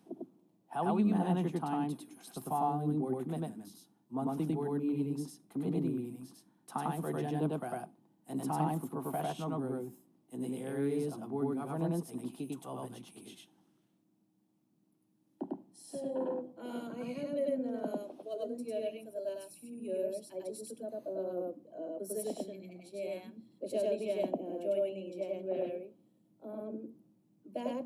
How will you manage your time to address the following board commitments: monthly board meetings, committee meetings, time for agenda prep, and time for professional growth in the areas of board governance and K-12 education? So I have been volunteering for the last few years. I just took up a position in JAM, which I'll be joining in January. That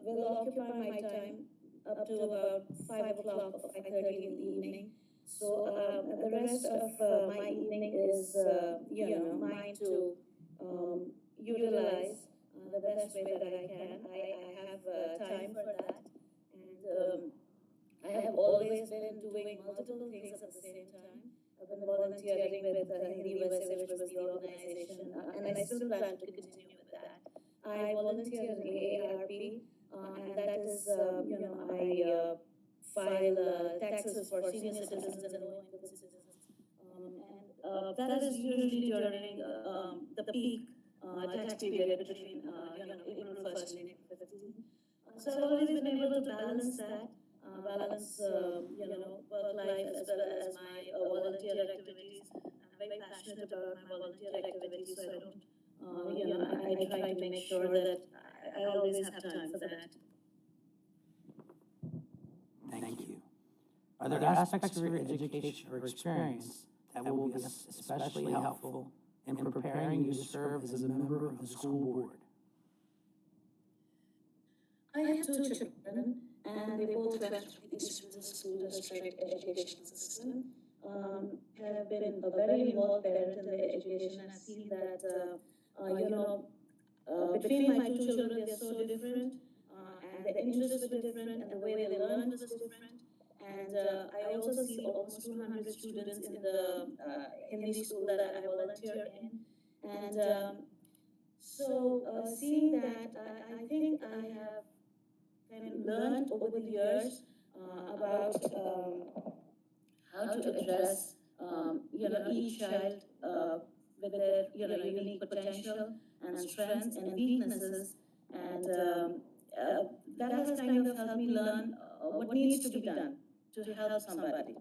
will occupy my time up to about 5 o'clock or 5:30 in the evening. So the rest of my evening is, mine to utilize the best way that I can. I have time for that. And I have always been doing multiple things at the same time. I've been volunteering with Hindi USA, which was the organization, and I still plan to continue with that. I volunteer in AARP, and that is, I file taxes for senior citizens and low-income citizens. And that is usually during the peak tax period between, April 1st and April 15th. So I've always been able to balance that, work life as well as my volunteer activities. I'm very passionate about my volunteer activities, so I don't, I try to make sure that I always have time for that. Thank you. Are there aspects of your education or experience that will be especially helpful in preparing you to serve as a member of the school board? I have 2 children, and they both went through the East Windsor School District education system. Have been a very involved parent in their education. I've seen that, between my two children, they're so different, and the interests were different, and the way they learned was different. And I also see almost 200 students in the Hindi school that I volunteer in. And seeing that, I think I have kind of learned over the years about how to address, each child with their, unique potential and strengths and weaknesses. And that has kind of helped me learn what needs to be done to help somebody.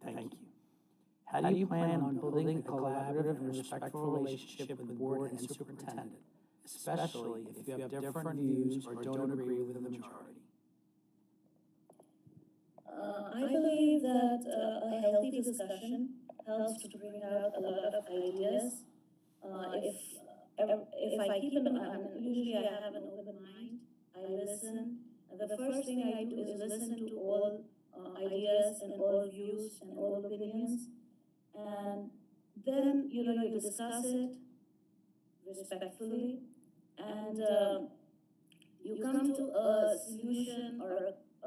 Thank you. How do you plan on building a collaborative and respectful relationship with the board and superintendent, especially if you have different views or don't agree with the majority? I believe that a healthy discussion helps to bring out a lot of ideas. If I keep usually I have an open mind, I listen. The first thing I do is listen to all ideas and all views and all opinions. And then, you discuss it respectfully, and you come to a solution or a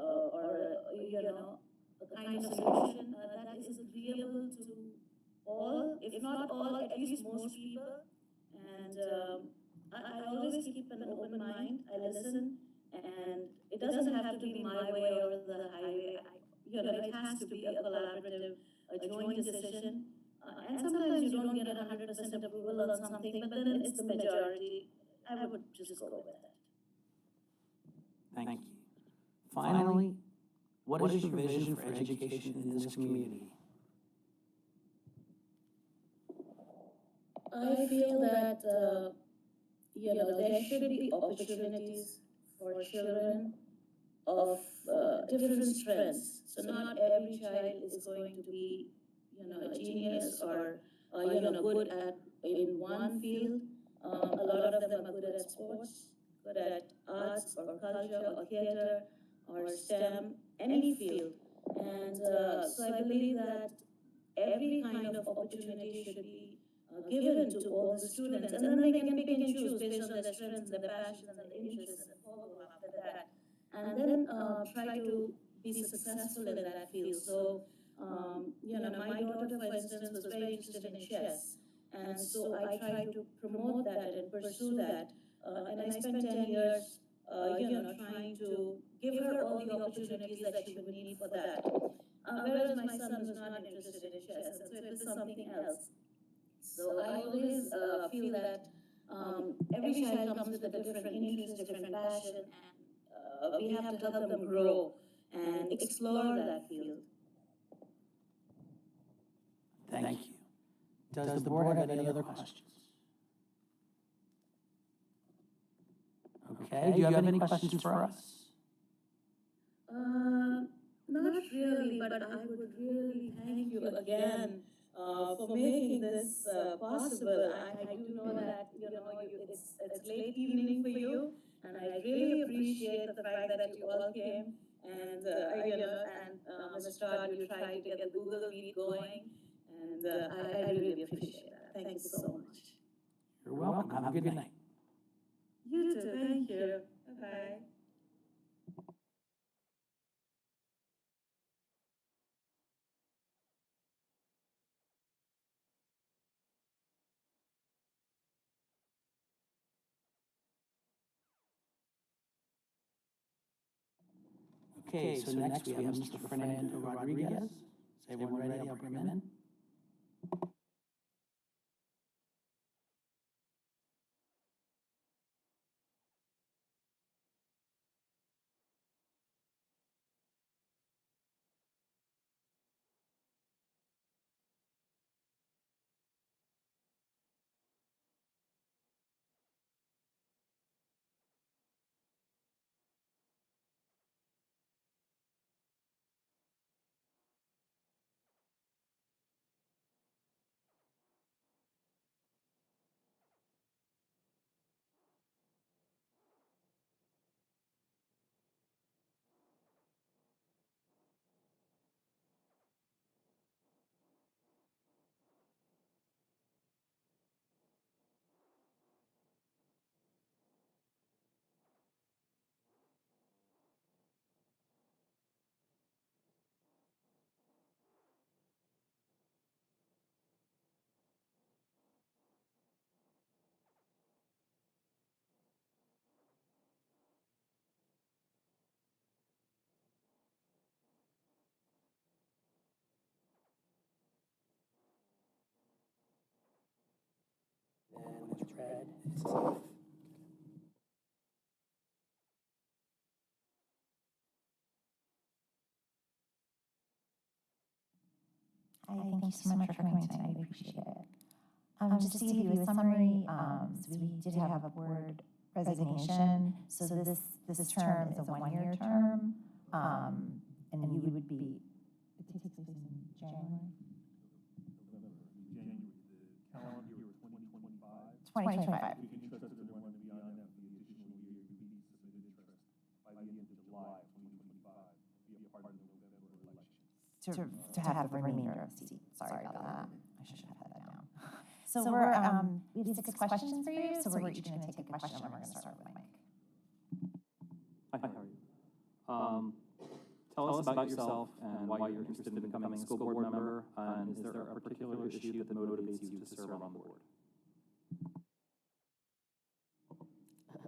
kind of solution that is agreeable to all, if not all, at least most people. And I always keep an open mind. I listen, and it doesn't have to be my way or the highway. It has to be a collaborative, a joint decision. And sometimes you don't get 100% approval on something, but then it's the majority. I would just go with that. Thank you. Finally, what is your vision for education in this community? I feel that, there should be opportunities for children of different strengths. So not every child is going to be, a genius or, good at in one field. A lot of them are good at sports, good at arts or culture or theater or STEM, any field. And so I believe that every kind of opportunity should be given to all the students, and then they can pick and choose based on their strengths, their passions, and their interests, and follow after that, and then try to be successful in that field. So, my daughter, for instance, was very interested in chess, and so I tried to promote that and pursue that, and I spent 10 years, trying to give her all the opportunities that she would need for that. Whereas my son was not interested in chess, and so it was something else. So I always feel that every child comes with a different interest, different passion, and we have to help them grow and explore that field. Thank you. Does the board have any other questions? Okay, do you have any questions for us? Not really, but I would really thank you again for making this possible. I do know that it's late evening for you, and I really appreciate the fact that you all came. And Mr. Todd, you tried to get the Google Meet going, and I really appreciate that. Thank you so much. You're welcome. Have a good night. You too. Thank you. Bye-bye. Okay, so next we have Mr. Fernando Rodriguez. Is everyone ready? I'll bring him in. It's red. Hi, thank you so much for coming tonight. We appreciate it. Just to give you a summary, so we did have a board resignation. So this term is a one-year term, and you would be, it takes place in January? January, the calendar year of 2025. 2025. If you're interested in wanting to be on that for the additional year, you need to submit interest by the end of July 2025, be a part of the November election. To have the remainder of the seat. Sorry about that. I should have had that down. So we have 6 questions for you. So we're each going to take a question, and we're going to start with Mike. Hi, how are you? Tell us about yourself and why you're interested in becoming a school board member, and is there a particular issue that motivates you to serve on the board?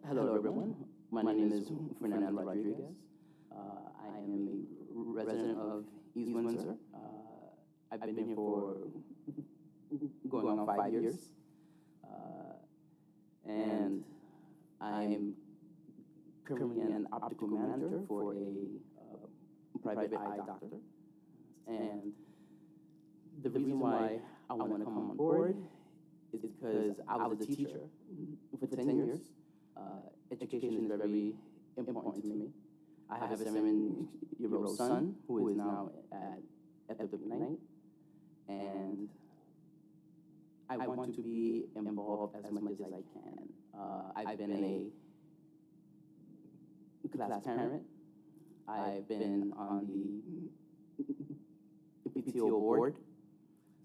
Hello, everyone. My name is Fernando Rodriguez. I am a resident of East Windsor. I've been here for going on 5 years. And I'm currently an optical manager for a private eye doctor. And the reason why I want to come on board is because I was a teacher for 10 years. Education is very important to me. I have a 7-year-old son who is now at the night, and I want to be involved as much as I can. I've been a class parent. I've been on the PTO board,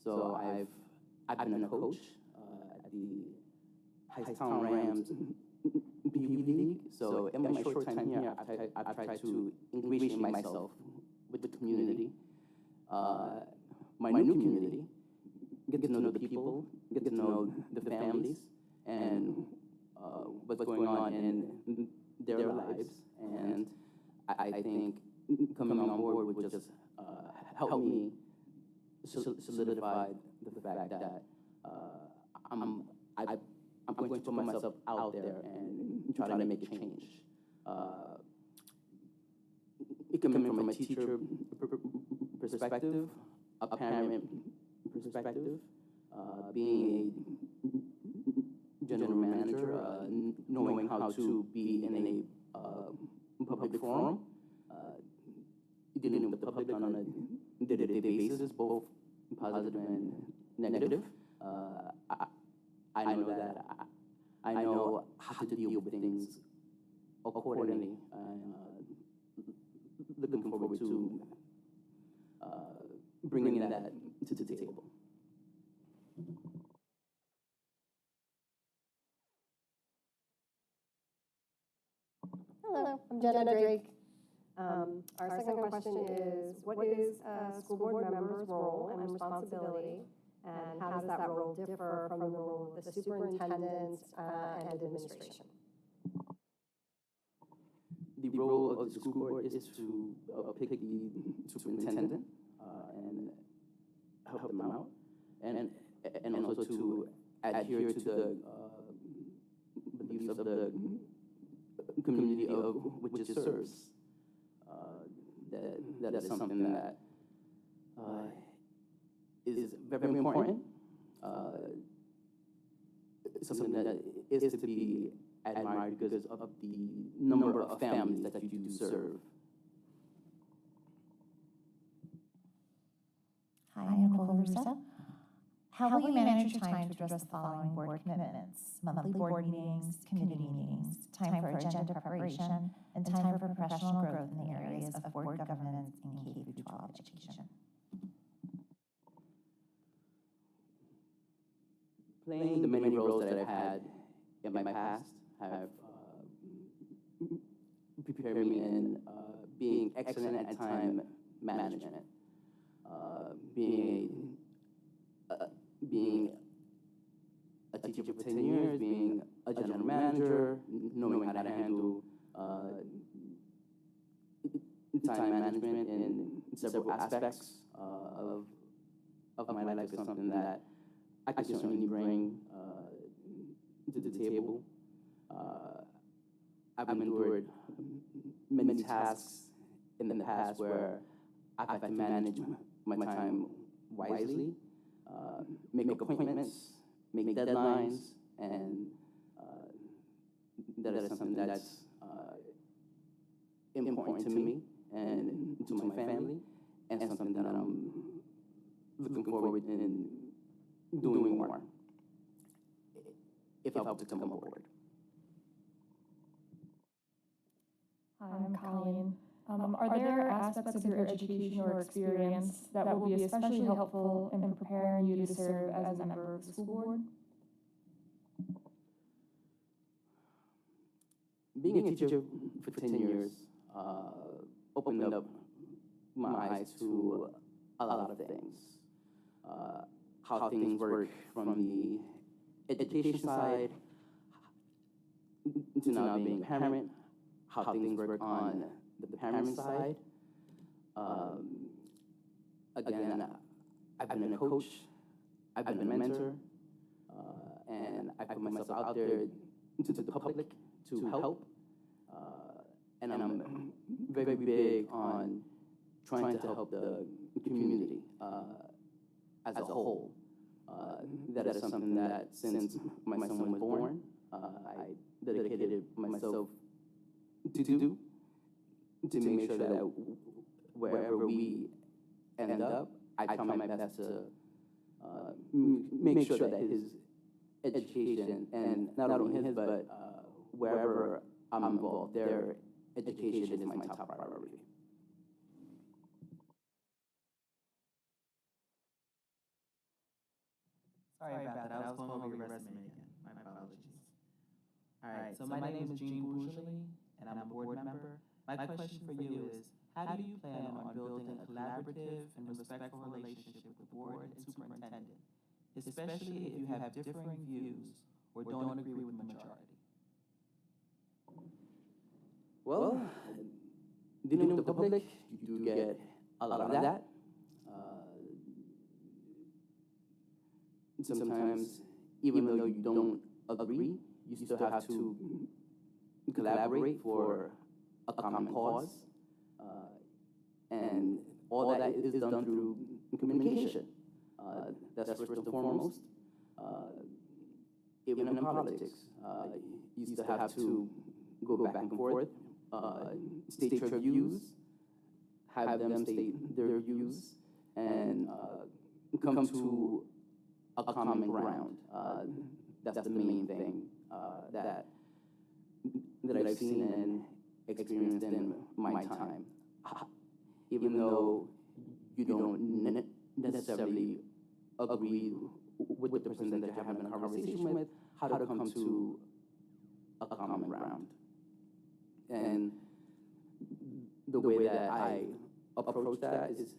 so I've been a coach at the Hightstown Rams BoE League. So in my short time here, I've tried to ingratiate myself with the community, my new community, get to know the people, get to know the families, and what's going on in their lives. And I think coming on board would just help me solidify the fact that I'm going to put myself out there and try to make a change. Coming from a teacher perspective, a parent perspective, being a general manager, knowing how to be in a public forum, dealing with the public on a day-to-day basis, both positive and negative. I know that I know how to deal with things accordingly, and looking forward to bringing that to the table. Hello, I'm Jenna Drake. Our second question is, what is a school board member's role and responsibility, and how does that role differ from the role of the superintendent and administration? The role of the school board is to pick the superintendent and help them out, and also to adhere to the beliefs of the community of which it serves. That is something that is very important. Something that is to be admired because of the number of families that you do serve. Hi, I'm Nicole Russo. How will you manage your time to address the following board commitments? Monthly board meetings, committee meetings, time for agenda preparation, and time for professional growth in the areas of board governance and K-12 education. Playing the many roles that I've had in my past have prepared me in being excellent at time management, being a teacher for 10 years, being a general manager, knowing how to handle time management in several aspects of my life is something that I can certainly bring to the table. I've endured many tasks in the past where I've had to manage my time wisely, make appointments, make deadlines, and that is something that's important to me and to my family, and something that I'm looking forward in doing more if I hope to come aboard. Hi, I'm Colleen. Are there aspects of your education or experience that will be especially helpful in preparing you to serve as a member of the school board? Being a teacher for 10 years opened up my eyes to a lot of things. How things work from the education side to now being a parent, how things work on the parent side. Again, I've been a coach, I've been a mentor, and I put myself out there to the public to help. And I'm very big on trying to help the community as a whole. That is something that since my son was born, I dedicated myself to do, to make sure that wherever we end up, I try my best to make sure that his education, and not only his, but wherever I'm involved, their education is my top priority. Sorry about that. I was going over your resume again. My apologies. All right, so my name is Jean Bourgeois, and I'm a board member. My question for you is, how do you plan on building a collaborative and respectful relationship with the board and superintendent, especially if you have differing views or don't agree with the majority? Well, dealing with the public, you do get a lot of that. Sometimes, even though you don't agree, you still have to collaborate for a common cause. And all that is done through communication. That's first and foremost. Even in politics, you still have to go back and forth, state your views, have them state their views, and come to a common ground. That's the main thing that I've seen and experienced in my time. Even though you don't necessarily agree with the person that you're having a conversation with, how to come to a common ground. And the way that I approach that is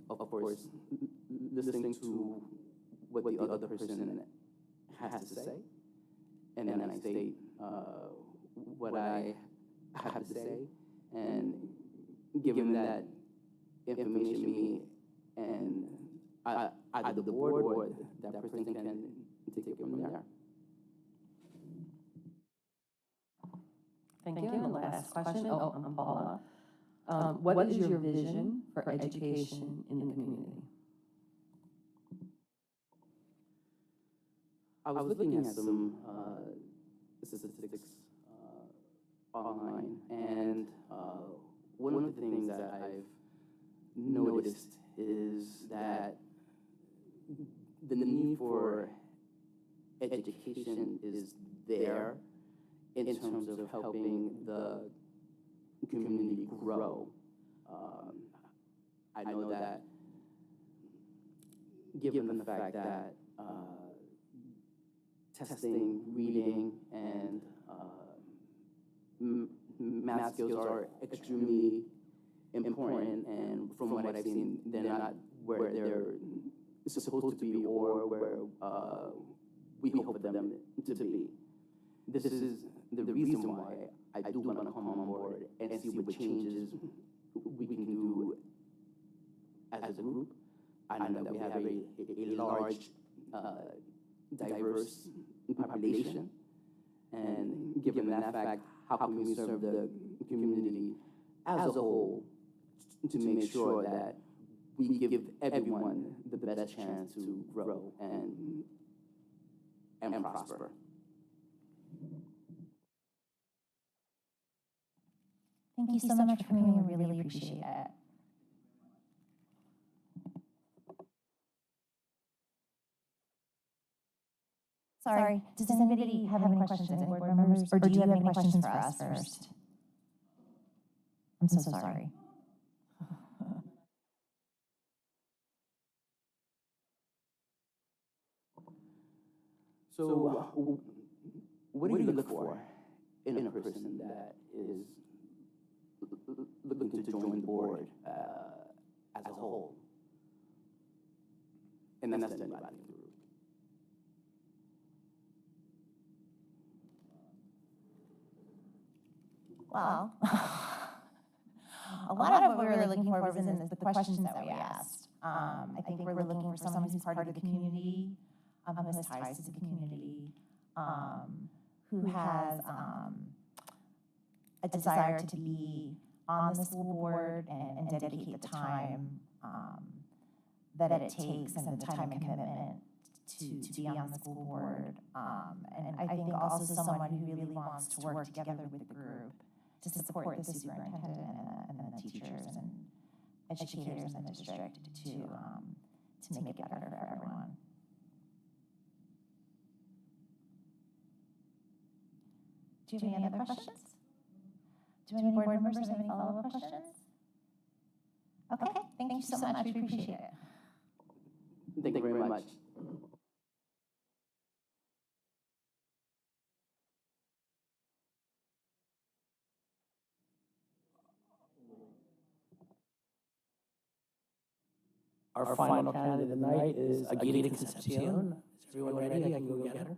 of course, listening to what the other person has to say, and then I state what I have to say, and given that information to me, and either the board or that person can take it from there. Thank you. And the last question. I'm Paula. What is your vision for education in the community? I was looking at some statistics online, and one of the things that I've noticed is that the need for education is there in terms of helping the community grow. I know that given the fact that testing, reading, and math skills are extremely important, and from what I've seen, they're not where they're supposed to be or where we hope for them to be. This is the reason why I do want to come on board and see what changes we can do as a group. I know that we have a large, diverse population, And given that fact, how can we serve the community as a whole to make sure that we give everyone the best chance to grow and prosper? Thank you so much for coming. We really appreciate it. Sorry, does anybody have any questions, any board members? Or do you have any questions for us first? I'm so sorry. So, what do you look for in a person that is looking to join the board as a whole? And that's anybody. Well, a lot of what we were looking for was in the questions that we asked. I think we're looking for someone who's part of the community, who has ties to the community, who has a desire to be on the school board and dedicate the time that it takes and the time and commitment to be on the school board. And I think also someone who really wants to work together with the group to support the superintendent and the teachers and educators in the district to make it better for everyone. Do you have any other questions? Do any board members have any follow-up questions? Okay, thank you so much. We appreciate it. Thank you very much. Our final candidate of the night is Aguirre Concepcion. Is everyone ready? I can go get her.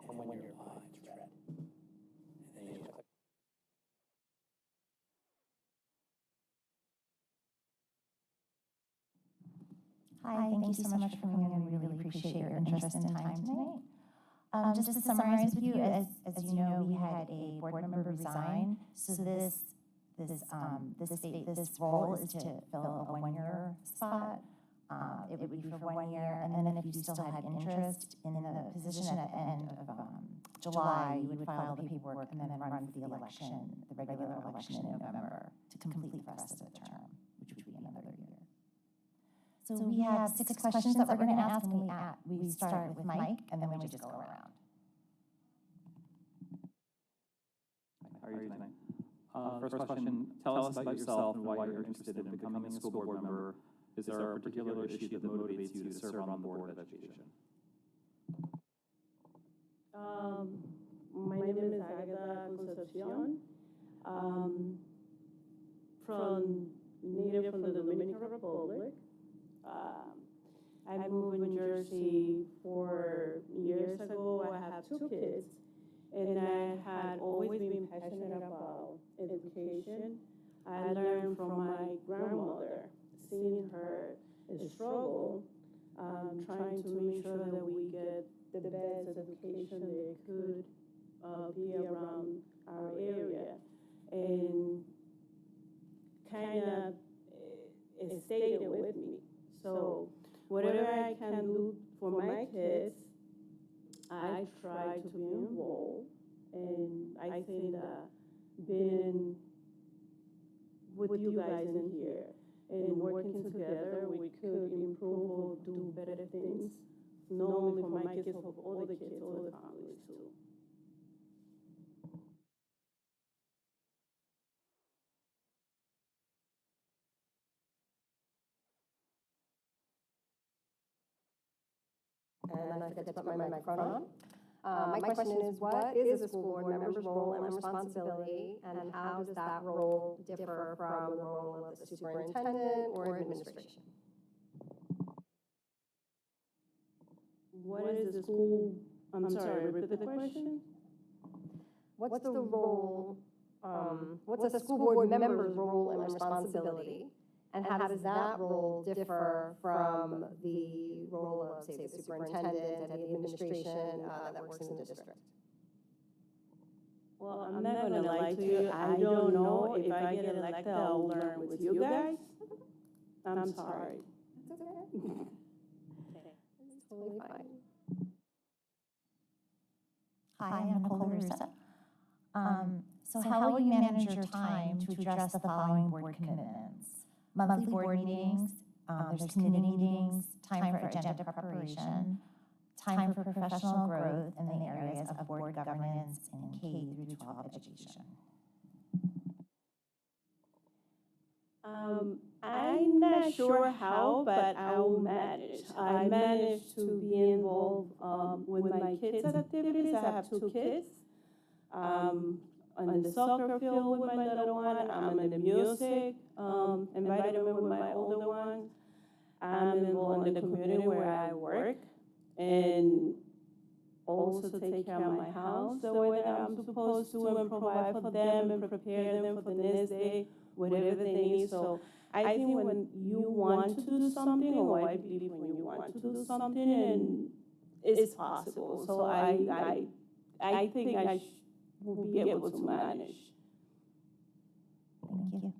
And when you're live, it's red. And then you click. Hi, thank you so much for coming in. We really appreciate your interest and time tonight. Just to summarize with you, as you know, we had a board member resign. So this role is to fill a one-year spot. It would be for 1 year, and then if you still had interest in the position at the end of July, you would file the paperwork and then run for the election, the regular election in November, to complete the rest of the term, which would be another year. So we have 6 questions that we're going to ask, and we start with Mike, and then we just go around. How are you tonight? First question, tell us about yourself and why you're interested in becoming a school board member. Is there a particular issue that motivates you to serve on the Board of Education? My name is Agatha Concepcion. Native from the Dominican Republic. I moved in New Jersey 4 years ago. I have 2 kids, and I had always been passionate about education. I learned from my grandmother, seeing her struggle, trying to make sure that we get the best education they could be around our area. And kind of it stayed with me. So whatever I can do for my kids, I try to be involved. And I think that being with you guys in here and working together, we could improve or do better things, not only for my kids, but for all the kids, all the families too. And I forget to put my microphone on. My question is, what is a school board member's role and responsibility, and how does that role differ from the role of the superintendent or administration? What is the school, I'm sorry, repeat the question? What's the role, what's a school board member's role and responsibility? And how does that role differ from the role of, say, the superintendent and the administration that works in the district? Well, I'm not gonna lie to you, I don't know. If I get elected, I'll learn with you guys. I'm sorry. It's okay. It's totally fine. Hi, I'm Nicole Russa. So how will you manage your time to address the following board commitments? Monthly board meetings, there's committee meetings, time for agenda preparation, time for professional growth in the areas of board governance and K through 12 education. I'm not sure how, but I will manage. I managed to be involved with my kids' activities. I have 2 kids. On the soccer field with my little one. I'm in the music environment with my older one. I'm involved in the community where I work, and also take care of my house the way that I'm supposed to, and provide for them and prepare them for the next day, whatever they need. So I think when you want to do something, or I believe when you want to do something, and it's possible. So I think I will be able to manage. Thank you.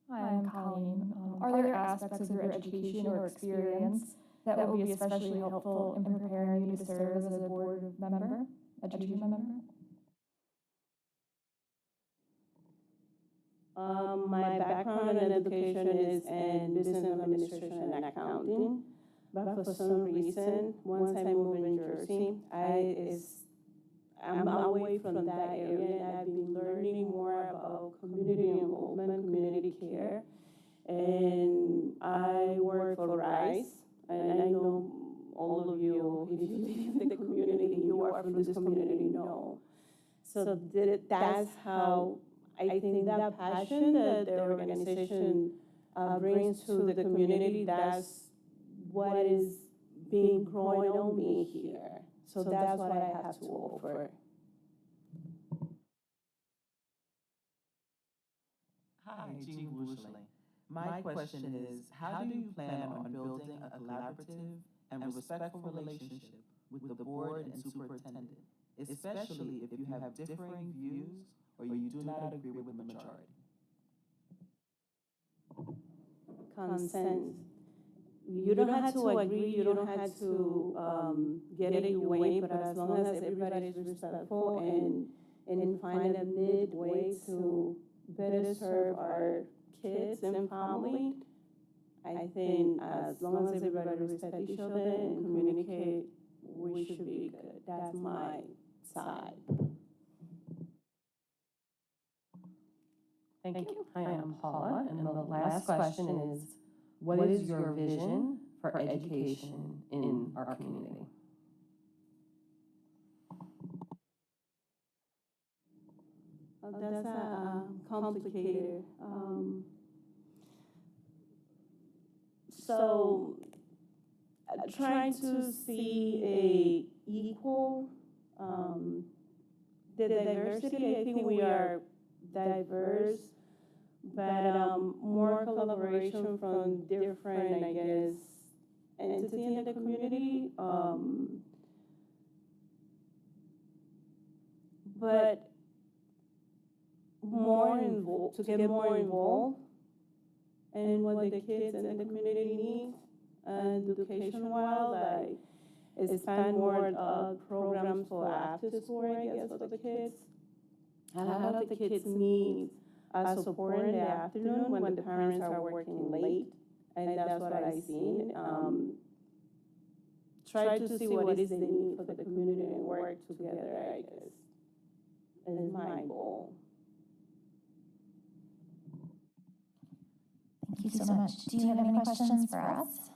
Hi, I'm Colleen. Are there aspects of your education or experience that will be especially helpful in preparing you to serve as a board member, education member? My background in education is in business administration and accounting, but for some reason, once I moved in Jersey, I'm away from that area, and I've been learning more about community involvement, community care, and I work for RISE, and I know all of you, if you live in the community, you are from this community, know. So that's how I think that passion that the organization brings to the community, that's what is being growing on me here. So that's what I have to offer. Hi, Jean Wushley. My question is, how do you plan on building a collaborative and respectful relationship with the board and superintendent, especially if you have differing views or you do not agree with the majority? Consent. You don't have to agree, you don't have to get it your way, but as long as everybody is respectful and find a midway to better serve our kids and family, I think as long as everybody respects each other and communicate, we should be good. That's my side. Thank you. Hi, I'm Paula, and the last question is, what is your vision for education in our community? That's complicated. So, trying to see a equal, the diversity. I think we are diverse but more collaboration from different, I guess, entity in the community. But more involved, to get more involved in what the kids in the community need, and education-wise, like expand more programs for after school, I guess, for the kids. A lot of the kids need support in the afternoon when the parents are working late, and that's what I've seen. Try to see what is the need for the community and work together, I guess, is my goal. Thank you so much. Do you have any questions for us?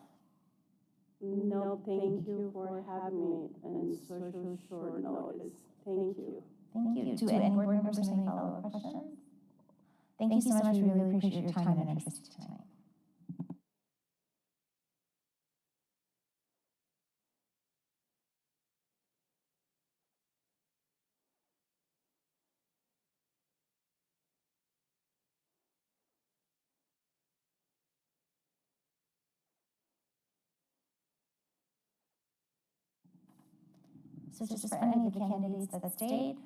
No, thank you for having me on such a short notice. Thank you. Thank you. Do any board members have any follow-up questions? Thank you so much. We really appreciate your time and interest tonight. So just for any of the candidates that stayed,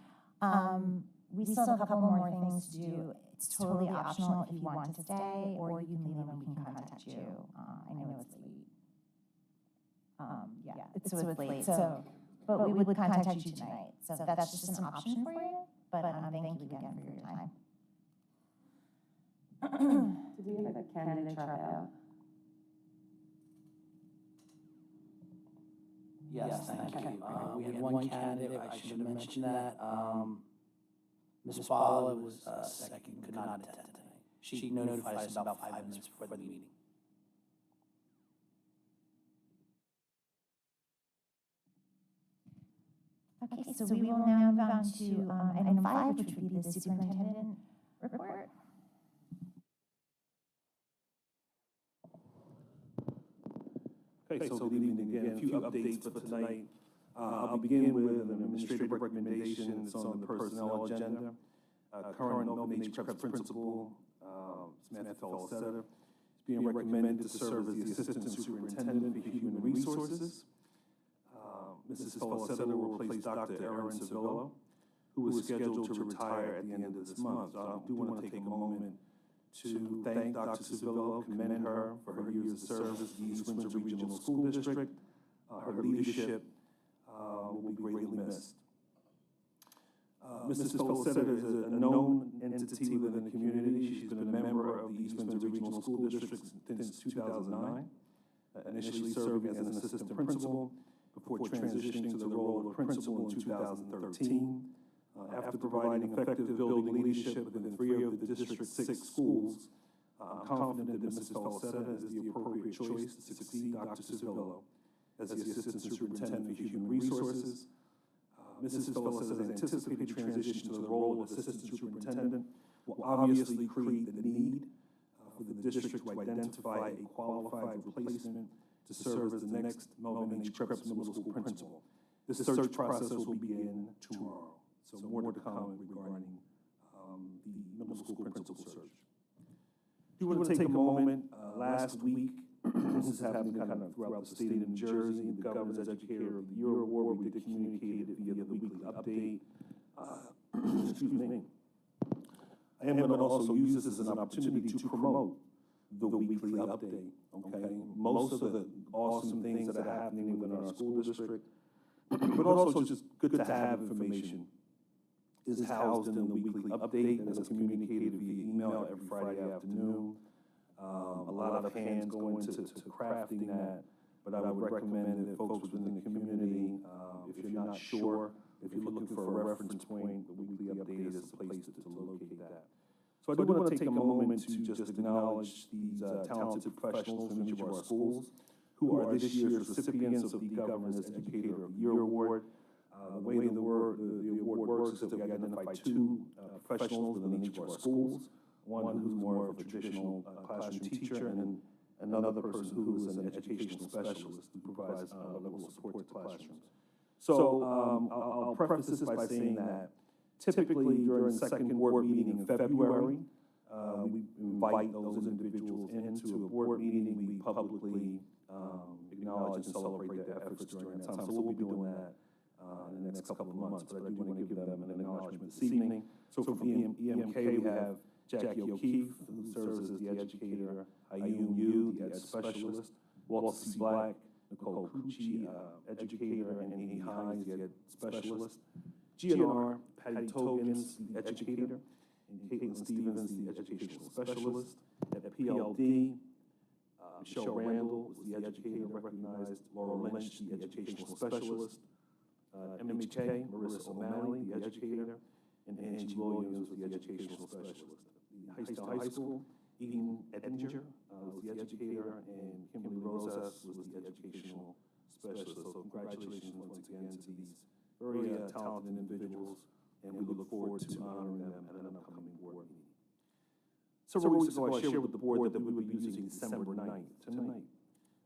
we still have a couple more things to do. It's totally optional if you want to stay, or you can leave and we can contact you. I know it's late. Yeah, it's late. So, but we would contact you tonight. So that's just an option for you. But thank you again for your time. Did we have a candidate drop out? Yes, thank you. We had one candidate, I should have mentioned that. Ms. Bala was sick and could not attend tonight. She notified us about 5 minutes before the meeting. Okay, so we will now move on to item 5, which would be the superintendent report. Okay, so good evening again. A few updates for tonight. I'll begin with an administrative recommendation. It's on the personnel agenda. Current Milton H. Prep principal, Samantha Felsetter, is being recommended to serve as the assistant superintendent for human resources. Mrs. Felsetter will replace Dr. Erin Civillo, who is scheduled to retire at the end of this month. So I do want to take a moment to thank Dr. Civillo, commend her for her years of service at the East Windsor Regional School District. Her leadership will be greatly missed. Mrs. Felsetter is a known entity within the community. She's been a member of the East Windsor Regional School District since 2009, initially serving as an assistant principal before transitioning to the role of principal in 2013. After providing effective building leadership within 3 of the district's 6 schools, I'm confident that Mrs. Felsetter is the appropriate choice to succeed Dr. Civillo as the Assistant Superintendent for Human Resources. Mrs. Felsetter's anticipated transition to the role of Assistant Superintendent will obviously create the need for the district to identify a qualified replacement to serve as the next Melvin H. Prep Middle School principal. This search process will begin tomorrow. So more to come regarding the middle school principal search. I do want to take a moment. Last week, this is happening kind of throughout the state of New Jersey, the Governor's Educator of the Year Award, we did communicate it via the weekly update. Excuse me. I am going to also use this as an opportunity to promote the weekly update, okay? Most of the awesome things that are happening within our school district, but also just good to have information, is housed in the weekly update and is communicated via email every Friday afternoon. A lot of hands go into crafting that, but I would recommend that folks within the community, if you're not sure, if you're looking for a reference point, the weekly update is the place to locate that. So I do want to take a moment to just acknowledge these talented professionals from each of our schools who are this year's recipients of the Governor's Educator of the Year Award. The way the award works is that we identify 2 professionals within each of our schools, one who's more of a traditional classroom teacher, and then another person who is an educational specialist who provides a level of support to classrooms. So I'll preface this by saying that typically during the second board meeting in February, we invite those individuals into a board meeting. We publicly acknowledge and celebrate their efforts during that time. So we'll be doing that in the next couple of months, but I do want to give them an acknowledgement this evening. So from EMK, we have Jackie O'Keefe, who serves as the educator, Ayun Yu, the ed specialist, Walter C. Black, Nicole Cucci, educator, and Amy Hines, the ed specialist, GNR, Patty Togans, the educator, and Caitlin Stevens, the educational specialist. At PLD, Michelle Randall was the educator recognized, Laura Lynch, the educational specialist, MHK, Marissa O'Malley, the educator, and Angie Williams was the educational specialist. The High School, Eden Edinger was the educator, and Kimberly Rosas was the educational specialist. So congratulations once again to these very talented individuals, and we look forward to honoring them at an upcoming board meeting. Several weeks ago, I shared with the board that we would be using December 9th, tonight,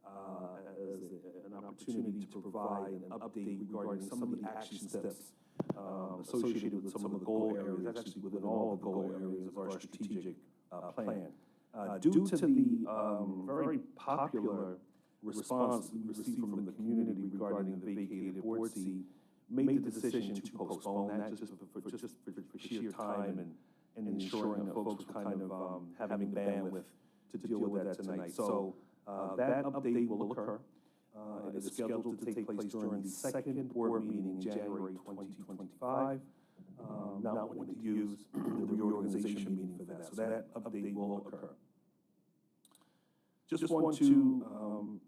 as an opportunity to provide an update regarding some of the action steps associated with some of the goal areas, actually within all the goal areas of our strategic plan. Due to the very popular response we received from the community regarding the vacated board seat, made the decision to postpone that just for sheer time and ensuring that folks were kind of having the bandwidth to deal with that tonight. So that update will occur. It is scheduled to take place during the second board meeting, January 2025. Not wanting to use the reorganization meeting for that. So that update will occur. Just want to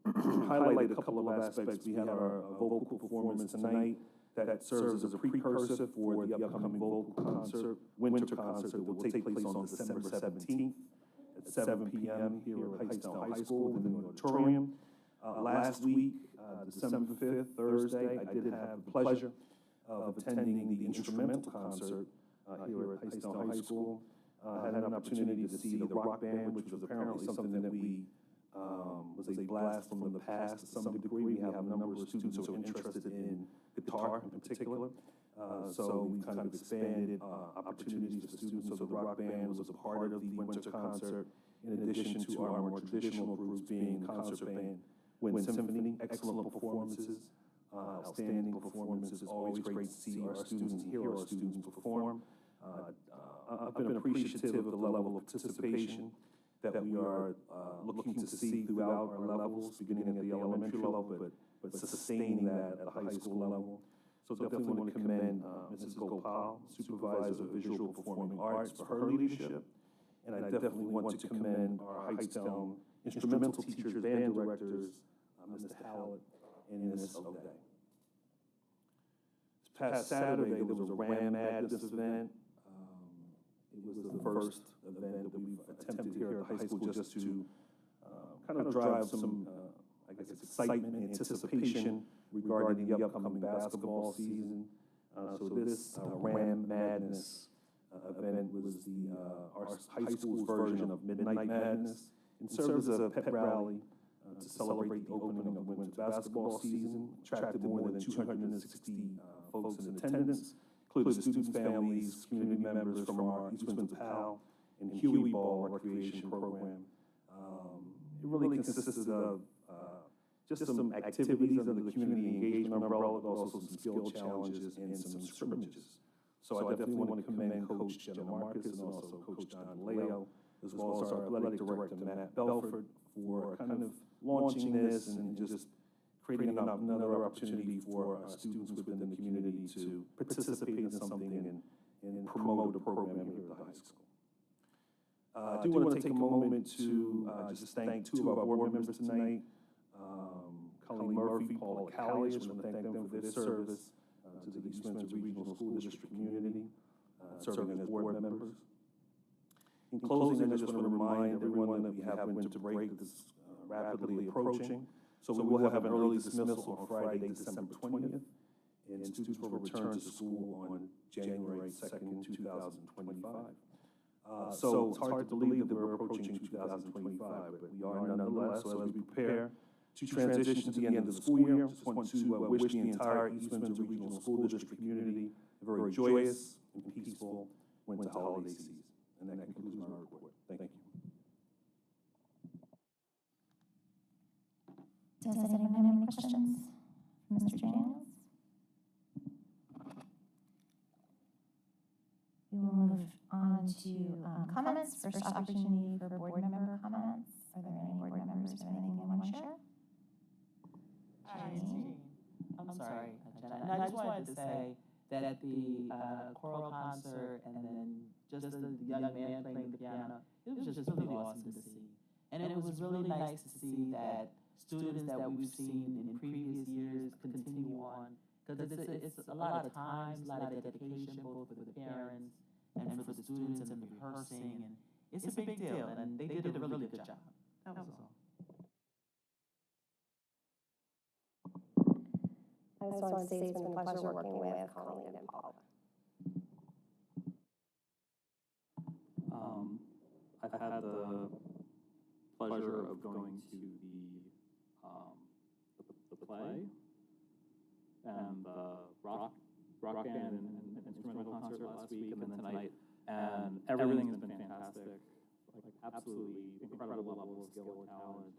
highlight a couple of aspects. We had our vocal performance tonight that serves as a precursor for the upcoming vocal concert, winter concert that will take place on December 17th at 7 p.m. here at Hightstown High School in the auditorium. Last week, December 5th, Thursday, I did have the pleasure of attending the instrumental concert here at Hightstown High School. I had an opportunity to see the rock band, which was apparently something that we was a blast from the past to some degree. We have a number of students who are interested in guitar in particular. So we've kind of expanded opportunities for students. So the rock band was a part of the winter concert, in addition to our more traditional groups being concert band, wind symphony, excellent performances, outstanding performances. Always great to see our students and hear our students perform. I've been appreciative of the level of participation that we are looking to see throughout our levels, beginning at the elementary level, but sustaining that at the high school level. So definitely want to commend Mrs. Gopal, Supervisor of Visual Performing Arts, for her leadership. And I definitely want to commend our Hightstown instrumental teachers, band directors, Mr. Hallett and Ms. O'Day. This past Saturday, there was a Ram Madness event. It was the first event that we've attempted here at the high school just to kind of drive some, I guess, excitement and anticipation regarding the upcoming basketball season. So this Ram Madness event was our high school's version of Midnight Madness, and serves as a pep rally to celebrate the opening of the winter basketball season. Attracted more than 260 folks in attendance, including students, families, community members from our East Windsor PAL and Huey Ball recreation program. It really consisted of just some activities under the community engagement umbrella, but also some skill challenges and some scrimmages. So I definitely want to commend Coach Jenna Marcus and also Coach John Leo, as well as our athletic director, Matt Belford, for kind of launching this and just creating another opportunity for our students within the community to participate in something and promote a program here at the high school. I do want to take a moment to just thank two of our board members tonight, Colleen Murphy, Paula Callies. I want to thank them for their service to the East Windsor Regional School District community, serving as board members. In closing, I just want to remind everyone that we have winter break that's rapidly approaching. So we will have an early dismissal on Friday, December 20th, and students will return to school on January 2nd, 2025. So it's hard to believe that we're approaching 2025, but we are nonetheless. So as we prepare to transition to the end of the school year, I just want to wish the entire East Windsor Regional School District community a very joyous and peaceful winter holiday season. And that concludes my report. Does anyone have any questions for Mr. Daniels? We will move on to comments. First opportunity for board member comments. Are there any board members who have anything they want to share? I'm sorry, Jenna. And I just wanted to say that at the choral concert and then just the young man playing the piano, it was just really awesome to see. And it was really nice to see that students that we've seen in previous years continue on. Because it's a lot of times, a lot of dedication, both for the parents and for the students and the rehearsing. And it's a big deal, and they did a really good job. That was all. I just want to say it's been a pleasure working with Colleen and Paula. I've had the pleasure of going to the play and the rock band and instrumental concert last week, and then tonight, and everything has been fantastic. Like absolutely incredible level of skill and talent.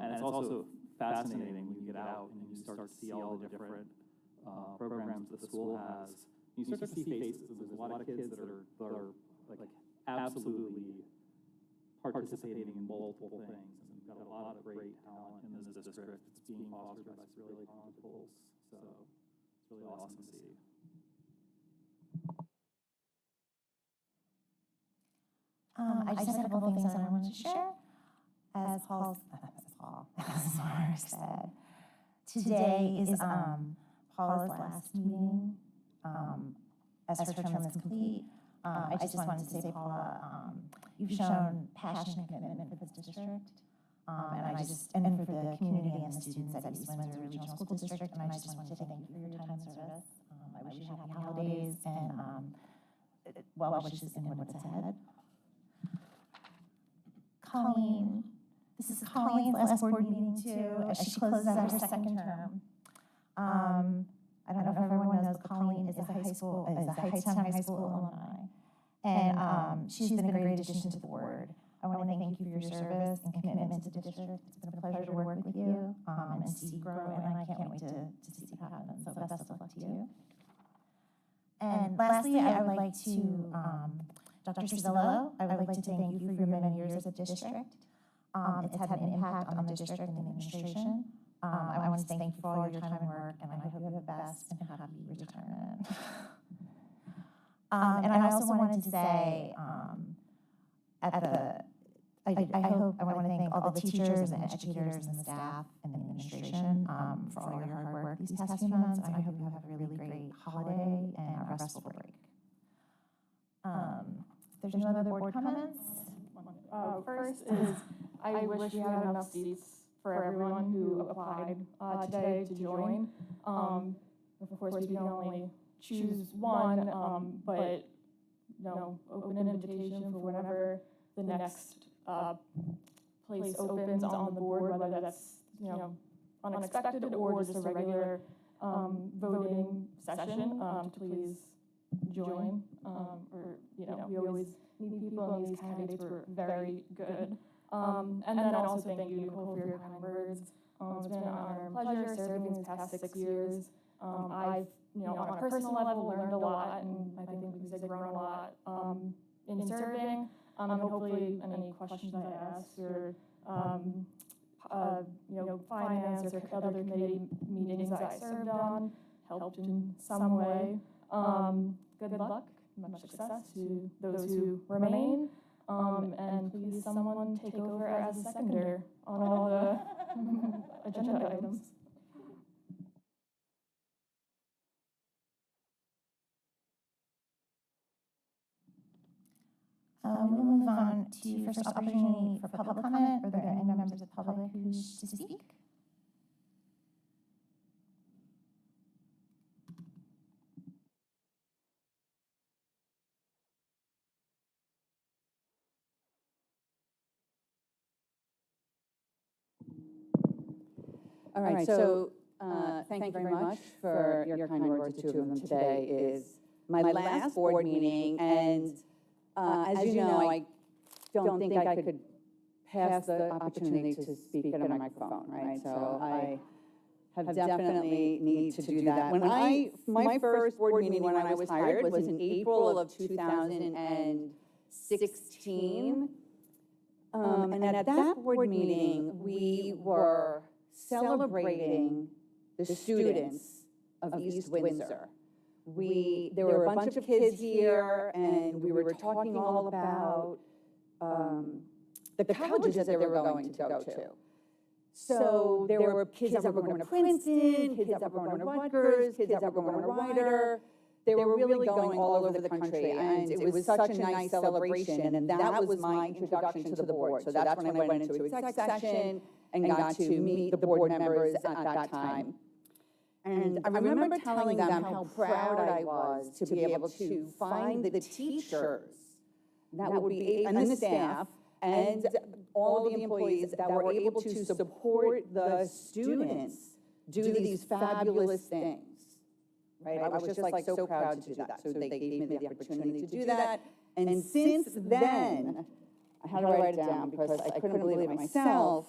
And it's also fascinating when you get out and you start to see all the different programs that the school has. You start to see faces. There's a lot of kids that are like absolutely participating in multiple things. And we've got a lot of great talent in this district. It's being fostered by some really talented folks. So it's really awesome to see. I just had a couple of things that I wanted to share. As Mark said, today is Paula's last meeting as her term is complete. I just wanted to say, Paula, you've shown passion and commitment for this district, and for the community and the students at East Windsor Regional School District, and I just wanted to thank you for your time and service. I wish you happy holidays and well wishes in what's ahead. Colleen, this is Colleen's last board meeting too, as she closes out her second term. I don't know if everyone knows, but Colleen is a Hightstown High School alumni. And she's been a great addition to the board. I want to thank you for your service and commitment to the district. It's been a pleasure to work with you and see you grow, and I can't wait to see what happens. So best of luck to you. And lastly, I would like to, Dr. Cirillo, I would like to thank you for your many years at the district. It's had an impact on the district and the administration. I want to thank you for all your time and work, and I hope you have the best and happy retirement. And I also wanted to say, I want to thank all the teachers and educators and the staff and the administration for all your hard work these past few months. I hope you have a really great holiday and a restful break. There's no other board comments? First is, I wish we had enough seats for everyone who applied today to join. Of course, we can only choose one, but open an invitation for whenever the next place opens on the board, whether that's unexpected or just a regular voting session. To please join. We always need people, and these candidates were very good. And then also thank you, Nicole, for your kind words. It's been an honor and pleasure serving these past 6 years. I've, on a personal level, learned a lot, and I think because I've grown a lot in serving. And hopefully, any questions I ask or finance or other committee meetings that I served on helped in some way. Good luck, much success to those who remain. And please someone take over as a seconder on all the agenda items. We will move on to first opportunity for public comment. Are there any members of the public who wish to speak? All right, so thank you very much for your kind words. The two of them today is my last board meeting, and as you know, I don't think I could has the opportunity to speak at a microphone, right? So I have definitely need to do that. My first board meeting when I was hired was in April of 2016. And at that board meeting, we were celebrating the students of East Windsor. There were a bunch of kids here, and we were talking all about the colleges that they were going to go to. So there were kids that were going to Princeton, kids that were going to Rutgers, kids that were going to Rider. They were really going all over the country, and it was such a nice celebration, and that was my introduction to the board. So that's when I went into exec session and got to meet the board members at that time. And I remember telling them how proud I was to be able to find the teachers that would be, and the staff, and all of the employees that were able to support the students do these fabulous things. Right? I was just like so proud to do that. So they gave me the opportunity to do that. And since then, I had to write it down because I couldn't believe it myself.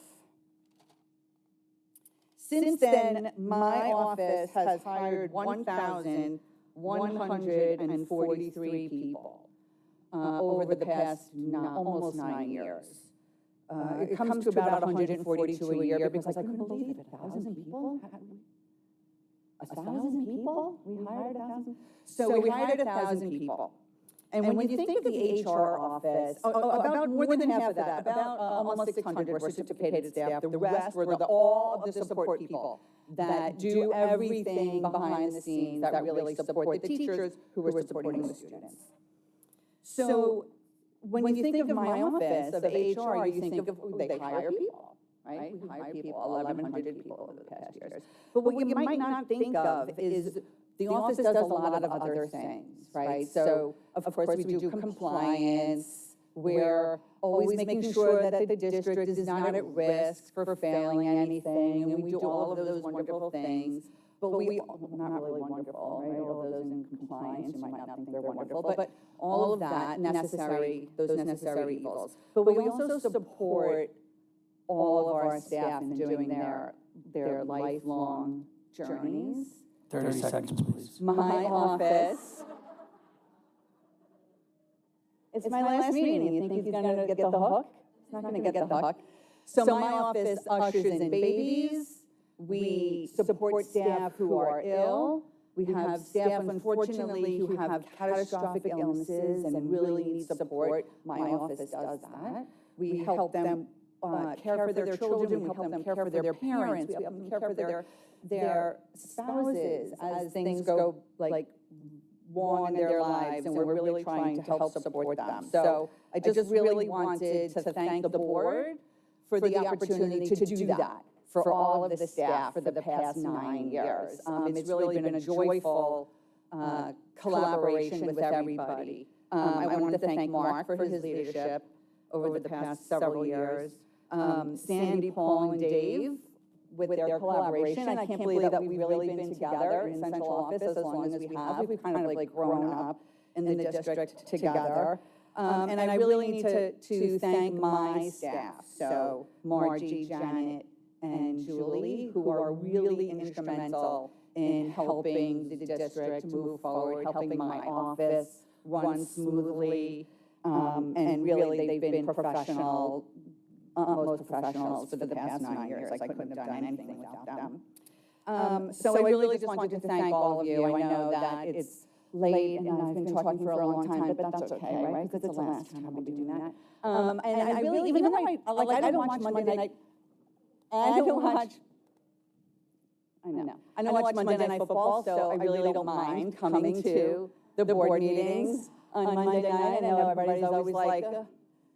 Since then, my office has hired 1,143 people over the past almost 9 years. It comes to about 142 a year because I couldn't believe it. 1,000 people? 1,000 people? We hired 1,000? So we hired 1,000 people. And when you think of the HR office, about more than half of that, about almost 600 were certificated staff. The rest were all of the support people that do everything behind the scenes that really support the teachers who were supporting the students. So when you think of my office, of HR, you think of, they hire people, right? We hire people, 1,100 people over the past years. But what you might not think of is the office does a lot of other things, right? So, of course, we do compliance. We're always making sure that the district is not at risk for failing anything, and we do all of those wonderful things. But we, not really wonderful, right? All of those in compliance, you might not think they're wonderful, but all of that necessary, those necessary evils. But we also support all of our staff in doing their lifelong journeys. 30 seconds, please. My office. It's my last meeting. You think he's going to get the hook? He's not going to get the hook. So my office ushers in babies. We support staff who are ill. We have staff, unfortunately, who have catastrophic illnesses and really need support. My office does that. We help them care for their children. We help them care for their parents. We help them care for their spouses as things go like wrong in their lives, and we're really trying to help support them. So I just really wanted to thank the board for the opportunity to do that for all of the staff for the past 9 years. It's really been a joyful collaboration with everybody. I wanted to thank Mark for his leadership over the past several years. Sandy, Paul, and Dave with their collaboration. I can't believe that we've really been together in central office as long as we have. We've kind of like grown up in the district together. And I really need to thank my staff. So Margie, Janet, and Julie, who are really instrumental in helping the district move forward, helping my office run smoothly. And really, they've been professional, most professionals for the past 9 years. I couldn't have done anything without them. So I really just wanted to thank all of you. I know that it's late and I've been talking for a long time, but that's okay, right? Because it's the last time I'll be doing that. And I really, even though I don't watch Monday night, I don't watch Monday Night Football, so I really don't mind coming to the board meetings on Monday night. I know everybody's always like,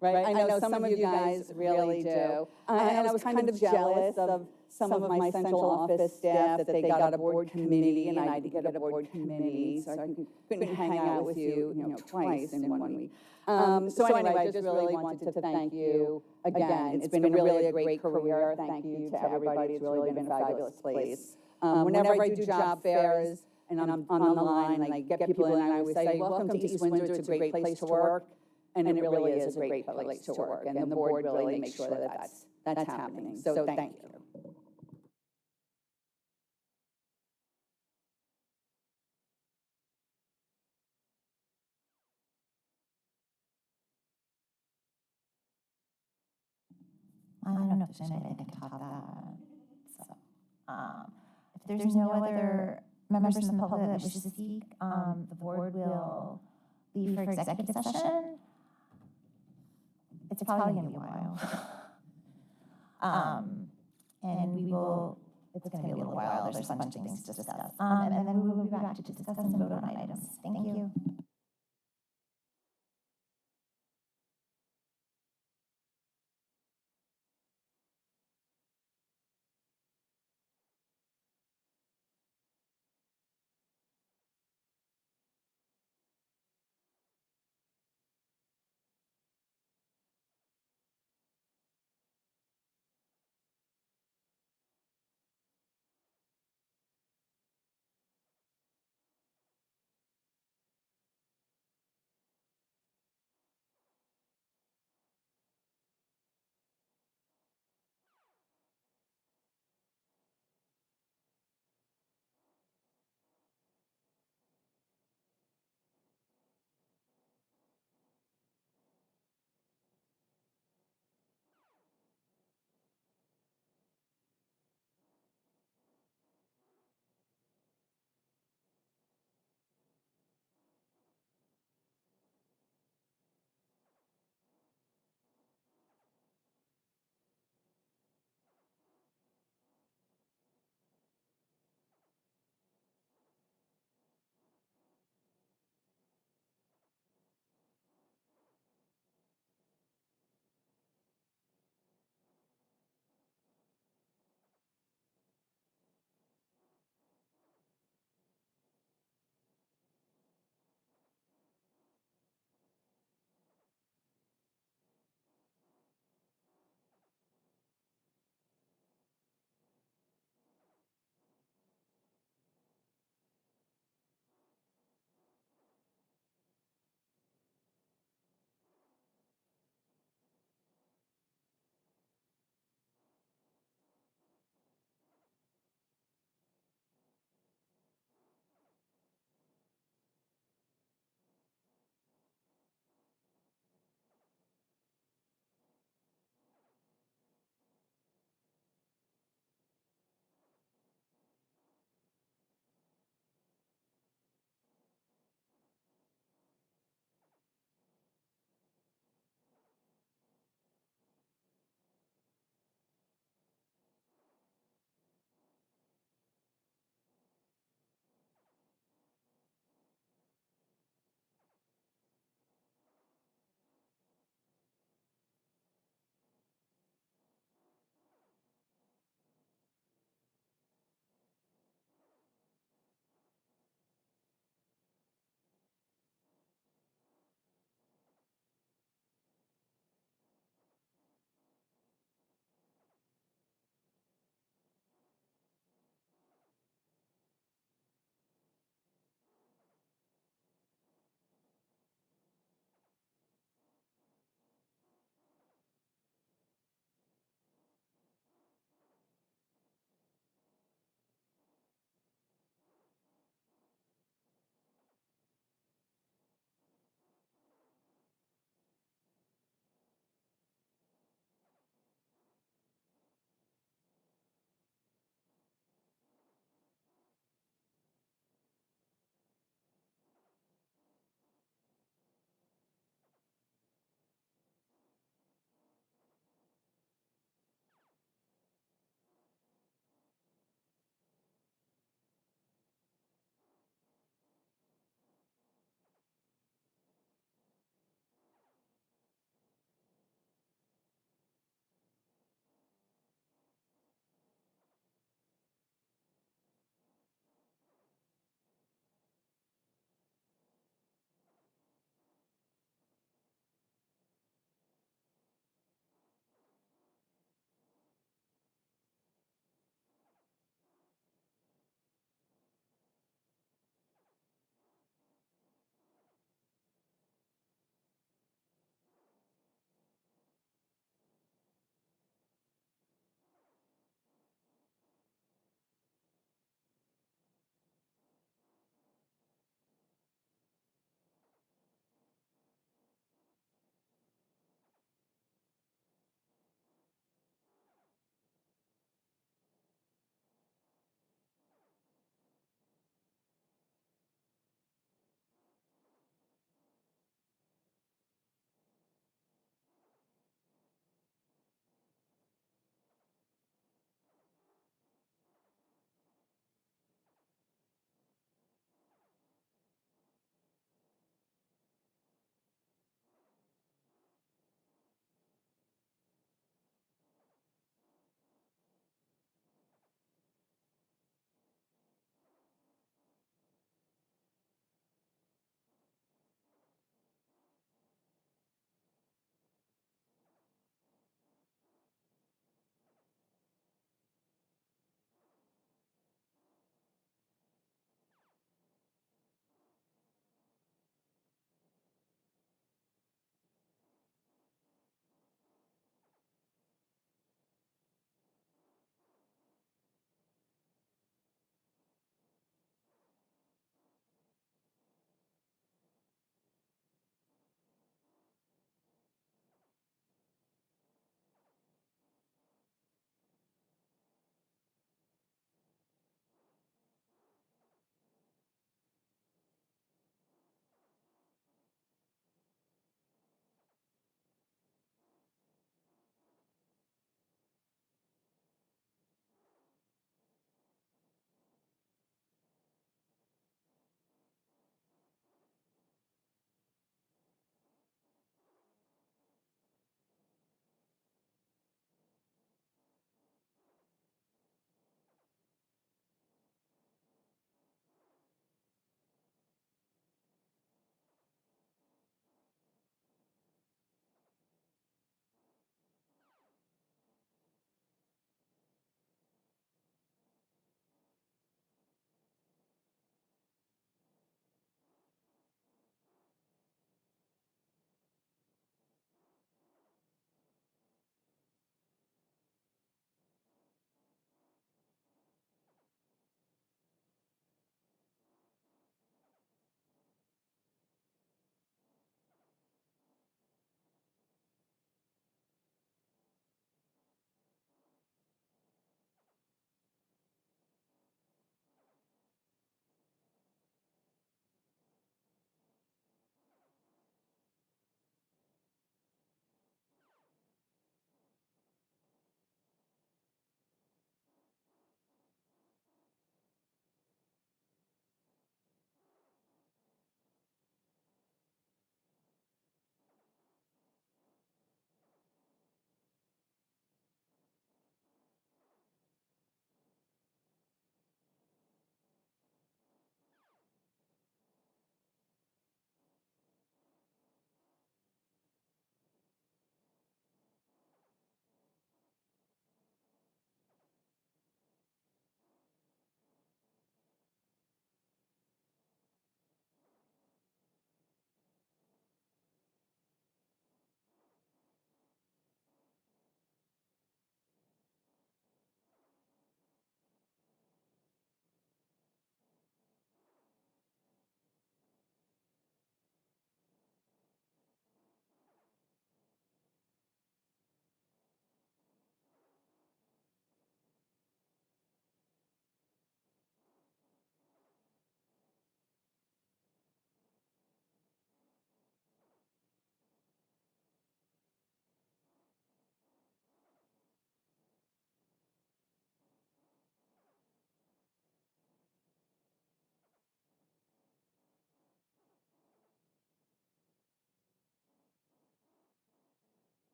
right? I know some of you guys really do. And I was kind of jealous of some of my central office staff that they got a board committee, and I didn't get a board committee, so I couldn't hang out with you, twice in 1 week. So anyway, I just really wanted to thank you again. It's been really a great career. Thank you to everybody. It's really been a fabulous place. Whenever I do job fairs and I'm on the line, and I get people in, and I always say, welcome to East Windsor. It's a great place to work. And it really is a great place to work, and the board really makes sure that that's happening. So thank you. I don't know if there's anybody that can top that. So, if there's no other members from the public that wishes to speak, the board will leave for executive session. It's probably gonna be a while. And we will, it's gonna be a little while, there's a bunch of things to discuss. And then we will be back to discuss and vote on items. Thank you.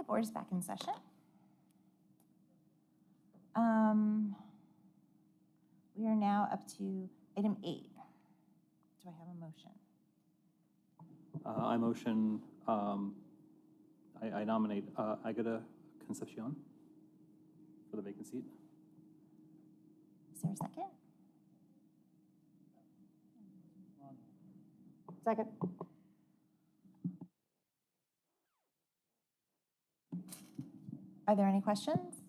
board is back in session. We are now up to item 8. Do I have a motion? I motion, I nominate Agata Concepcion for the vacant seat. Is there a second? Second. Are there any questions?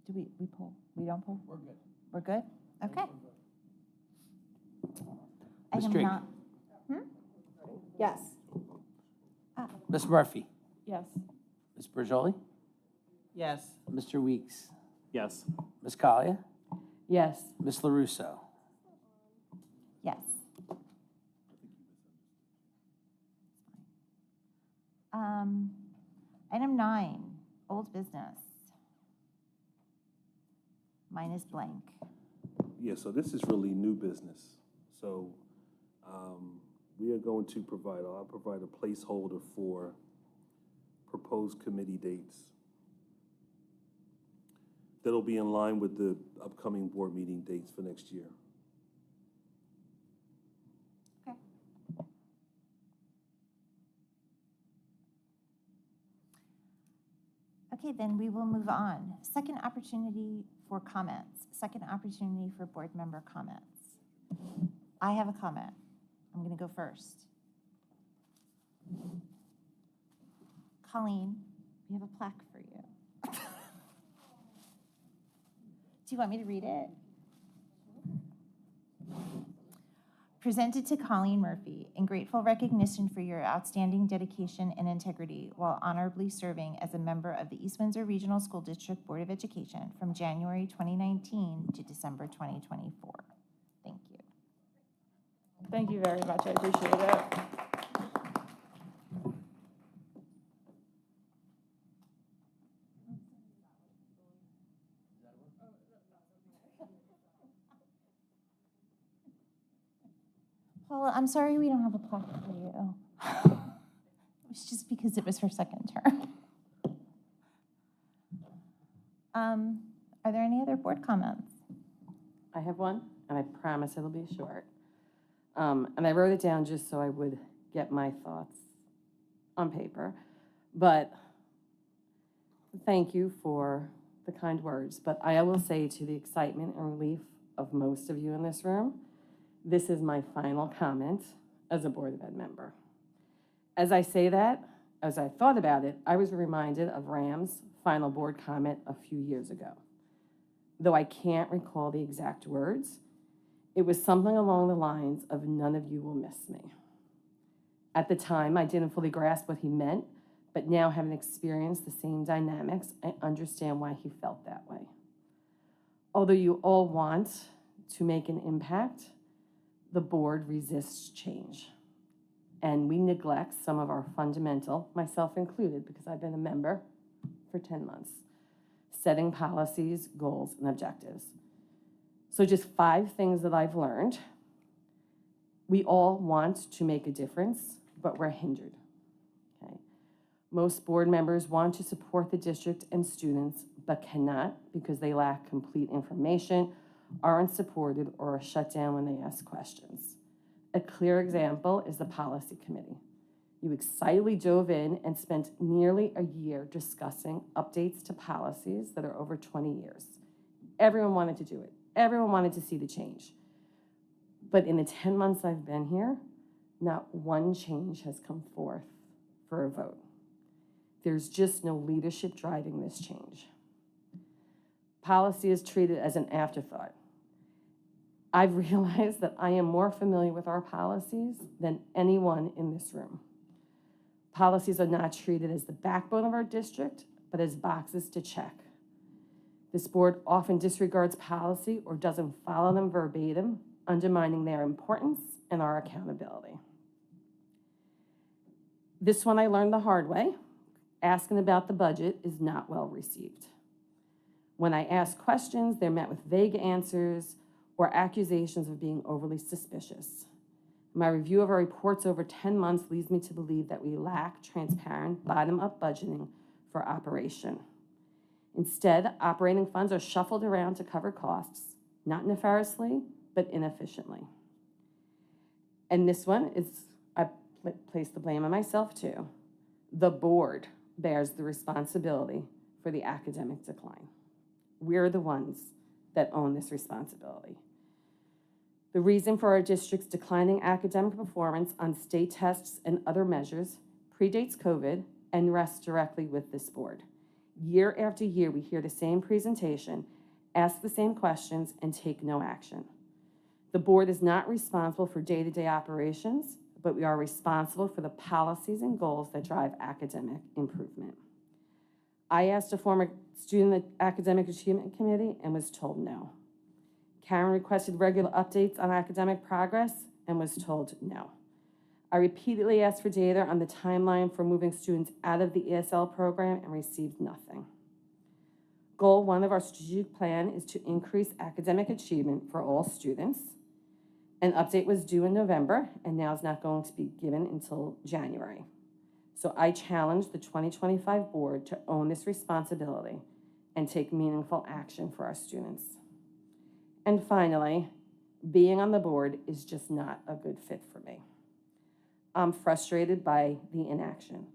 Do we poll? We don't poll? We're good. We're good? Okay. Ms. Item Drake. Yes. Ms. Murphy. Yes. Ms. Berjoli. Yes. Mr. Weeks. Yes. Ms. Collier. Yes. Ms. LaRusso. Yes. Item 9, old business. Mine is blank. Yeah, so this is really new business. So we are going to I'll provide a placeholder for proposed committee dates that'll be in line with the upcoming board meeting dates for next year. Okay. Okay, then we will move on. Second opportunity for comments. Second opportunity for board member comments. I have a comment. I'm going to go first. Colleen, we have a plaque for you. Do you want me to read it? Presented to Colleen Murphy, in grateful recognition for your outstanding dedication and integrity while honorably serving as a member of the East Windsor Regional School District Board of Education from January 2019 to December 2024. Thank you. Thank you very much. I appreciate it. Paula, I'm sorry we don't have a plaque for you. It was just because it was her second term. Are there any other board comments? I have one, and I promise it'll be short. And I wrote it down just so I would get my thoughts on paper. But thank you for the kind words. But I will say, to the excitement and relief of most of you in this room, this is my final comment as a Board of Ed member. As I say that, as I thought about it, I was reminded of Ram's final board comment a few years ago. Though I can't recall the exact words, it was something along the lines of, "None of you will miss me." At the time, I didn't fully grasp what he meant, but now having experienced the same dynamics, I understand why he felt that way. Although you all want to make an impact, the board resists change. And we neglect some of our fundamental, myself included, because I've been a member for 10 months, setting policies, goals, and objectives. So just 5 things that I've learned. We all want to make a difference, but we're hindered. Okay? Most board members want to support the district and students, but cannot because they lack complete information, aren't supported, or are shut down when they ask questions. A clear example is the policy committee. You excitedly dove in and spent nearly a year discussing updates to policies that are over 20 years. Everyone wanted to do it. Everyone wanted to see the change. But in the 10 months I've been here, not one change has come forth for a vote. There's just no leadership driving this change. Policy is treated as an afterthought. I've realized that I am more familiar with our policies than anyone in this room. Policies are not treated as the backbone of our district, but as boxes to check. This board often disregards policy or doesn't follow them verbatim, undermining their importance and our accountability. This one I learned the hard way. Asking about the budget is not well received. When I ask questions, they're met with vague answers or accusations of being overly suspicious. My review of our reports over 10 months leads me to believe that we lack transparent, bottom-up budgeting for operation. Instead, operating funds are shuffled around to cover costs, not nefariously, but inefficiently. And this one is, I place the blame on myself too. The board bears the responsibility for the academic decline. We're the ones that own this responsibility. The reason for our district's declining academic performance on state tests and other measures predates COVID and rests directly with this board. Year after year, we hear the same presentation, ask the same questions, and take no action. The board is not responsible for day-to-day operations, but we are responsible for the policies and goals that drive academic improvement. I asked to form a student academic achievement committee and was told no. Karen requested regular updates on academic progress and was told no. I repeatedly asked for data on the timeline for moving students out of the ESL program and received nothing. Goal 1 of our strategic plan is to increase academic achievement for all students. An update was due in November and now is not going to be given until January. So I challenge the 2025 board to own this responsibility and take meaningful action for our students. And finally, being on the board is just not a good fit for me. I'm frustrated by the inaction.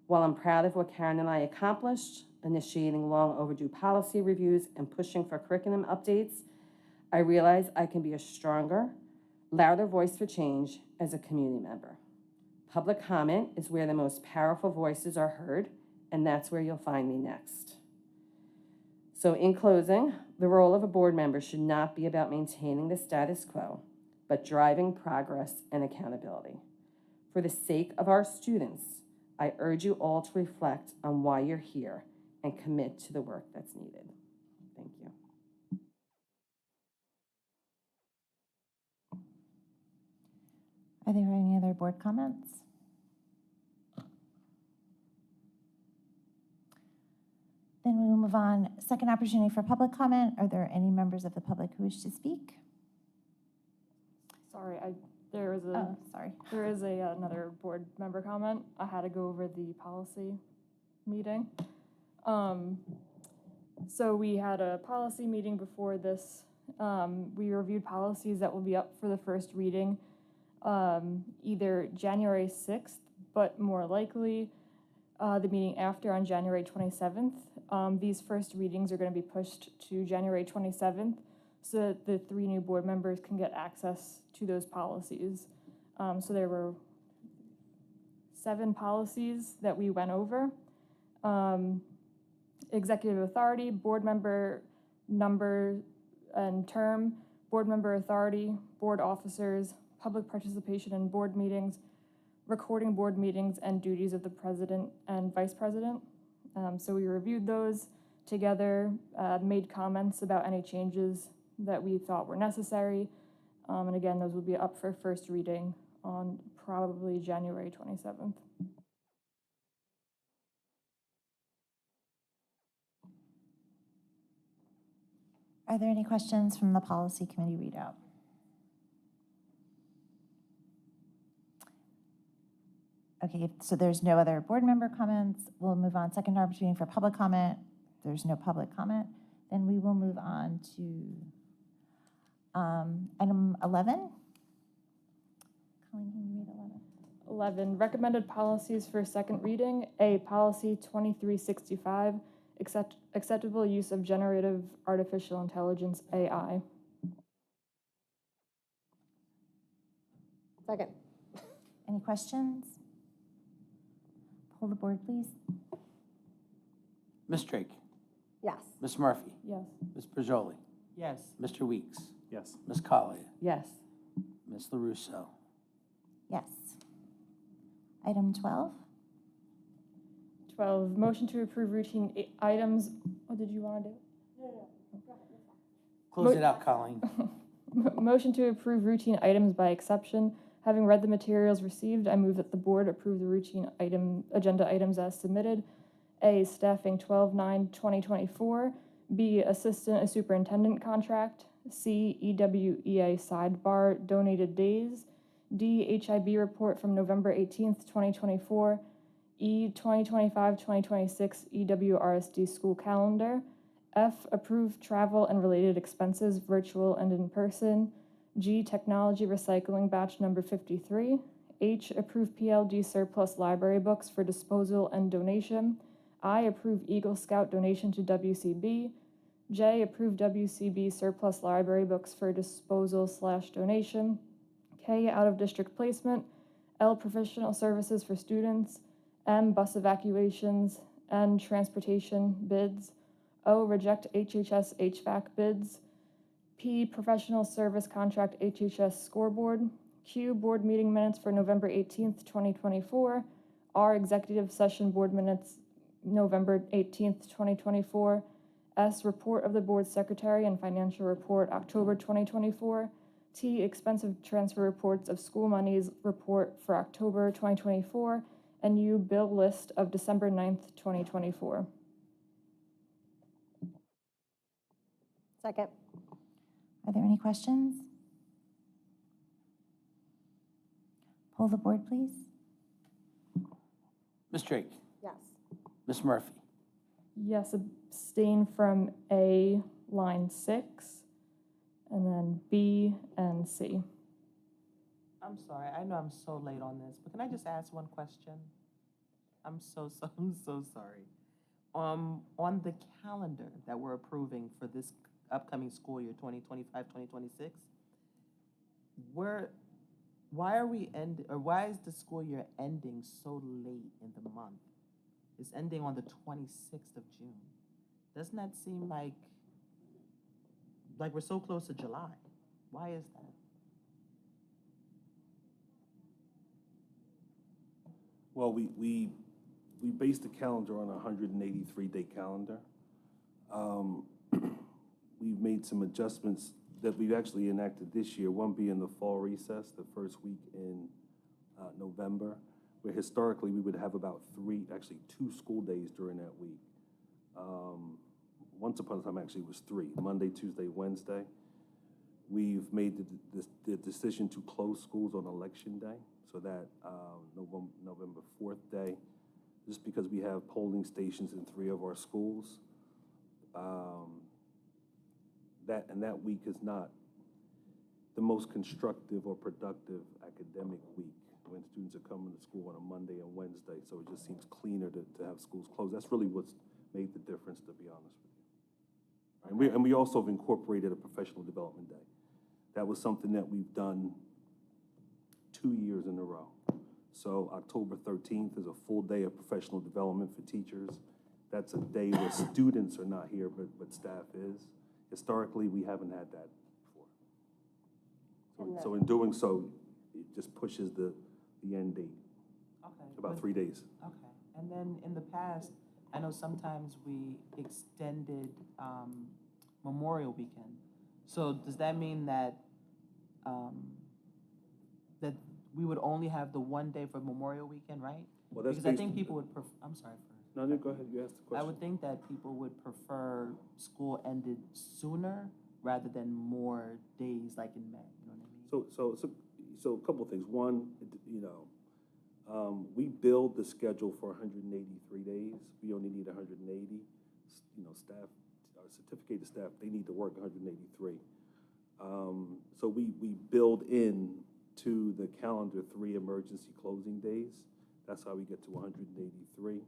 While I'm proud of what Karen and I accomplished, initiating long overdue policy reviews and pushing for curriculum updates, I realize I can be a stronger, louder voice for change as a community member. Public comment is where the most powerful voices are heard, and that's where you'll find me next. So in closing, the role of a board member should not be about maintaining the status quo, but driving progress and accountability. For the sake of our students, I urge you all to reflect on why you're here and commit to the work that's needed. Thank you. Are there any other board comments? Then we will move on. Second opportunity for public comment. Are there any members of the public who wish to speak? Sorry, there is another board member comment. I had to go over the policy meeting. So we had a policy meeting before this. We reviewed policies that will be up for the first reading either January 6th, but more likely the meeting after on January 27th. These first readings are going to be pushed to January 27th so that the 3 new board members can get access to those policies. So there were 7 policies that we went over. Executive authority, board member number and term, board member authority, board officers, public participation in board meetings, recording board meetings, and duties of the president and vice president. So we reviewed those together, made comments about any changes that we thought were necessary. And again, those will be up for first reading on probably January 27th. Are there any questions from the policy committee readout? Okay, so there's no other board member comments. We'll move on. Second opportunity for public comment. There's no public comment. Then we will move on to item 11. Colleen, can you read 11? 11, recommended policies for second reading. A, policy 2365, acceptable use of generative artificial intelligence, AI. Second. Any questions? Pull the board, please. Ms. Drake? Yes. Ms. Murphy? Yes. Ms. Brijoli? Yes. Mr. Weeks? Yes. Ms. Collier? Yes. Ms. LaRusso? Yes. Item 12. 12, motion to approve routine items. What did you want to do? Close it out, Colleen. Motion to approve routine items by exception. Having read the materials received, I move that the board approve the routine agenda items as submitted. A, staffing 12/9/2024. B, assistant superintendent contract. C, EWEA sidebar donated days. D, HIB report from November 18th, 2024. E, 2025-2026 EWRSD school calendar. F, approved travel and related expenses, virtual and in person. G, technology recycling batch number 53. H, approved PLD surplus library books for disposal and donation. I, approved Eagle Scout donation to WCB. J, approved WCB surplus library books for disposal/donation. K, out-of-district placement. L, professional services for students. M, bus evacuations. N, transportation bids. O, reject HHS HVAC bids. P, professional service contract HHS scoreboard. Q, board meeting minutes for November 18th, 2024. R, executive session board minutes November 18th, 2024. S, report of the board secretary and financial report October 2024. T, expensive transfer reports of school monies report for October 2024. And U, bill list of December 9th, 2024. Second. Are there any questions? Poll the board, please. Ms. Drake? Yes. Ms. Murphy? Yes, abstain from A, line 6, and then B and C. I'm sorry, I know I'm so late on this, but can I just ask one question? I'm so sorry. On the calendar that we're approving for this upcoming school year, 2025-2026, why is the school year ending so late in the month? It's ending on the 26th of June. Doesn't that seem like we're so close to July? Why is that? Well, we based the calendar on a 183-day calendar. We've made some adjustments that we've actually enacted this year, one being the fall recess, the first week in November, where historically we would have about 2 school days during that week. Once upon a time, actually, it was 3, Monday, Tuesday, Wednesday. We've made the decision to close schools on Election Day, so that November 4th day, just because we have polling stations in 3 of our schools. That week is not the most constructive or productive academic week when students are coming to school on a Monday and Wednesday, so it just seems cleaner to have schools closed. That's really what's made the difference, to be honest with you. And we also have incorporated a professional development day. That was something that we've done 2 years in a row. So October 13th is a full day of professional development for teachers. That's a day where students are not here, but staff is. Historically, we haven't had that before. So in doing so, it just pushes the end date about 3 days. Okay. And then in the past, I know sometimes we extended Memorial Weekend. So does that mean that that we would only have the 1 day for Memorial Weekend, right? Well, that's because I think people would I'm sorry. No, go ahead. You asked the question. I would think that people would prefer school ended sooner rather than more days like in May. You know what I mean? So a couple of things. One, we build the schedule for 183 days. We only need 180. Staff, our certificated staff, they need to work 183. So we build in to the calendar 3 emergency closing days. That's how we get to 183.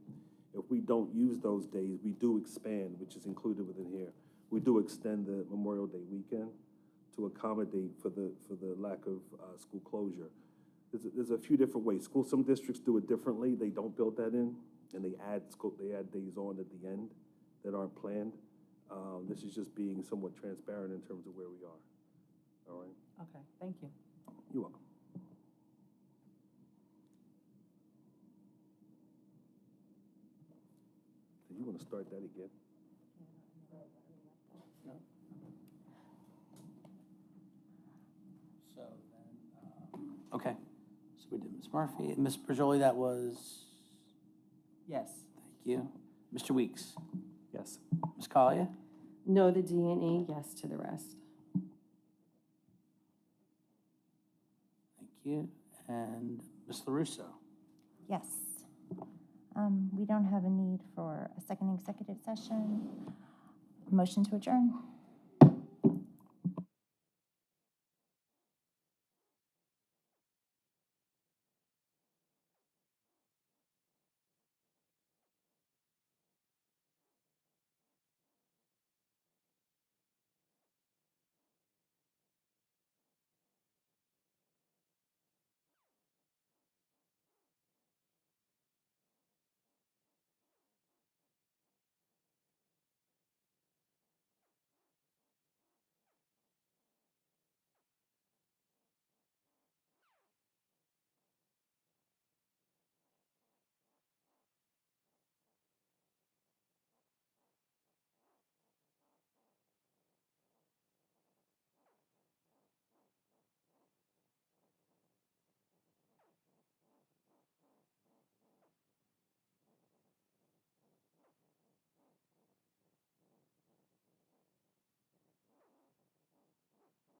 If we don't use those days, we do expand, which is included within here. We do extend the Memorial Day weekend to accommodate for the lack of school closure. There's a few different ways. Some districts do it differently. They don't build that in, and they add days on at the end that aren't planned. This is just being somewhat transparent in terms of where we are. All right? Okay, thank you. You're welcome. So you want to start that again? No. So then, okay. So we did Ms. Murphy. Ms. Berjoli, that was? Yes. Thank you. Mr. Weeks? Yes. Ms. Collier? No, the D and E, yes to the rest. Thank you. And Ms. LaRusso? Yes. We don't have a need for a second executive session. Motion to adjourn.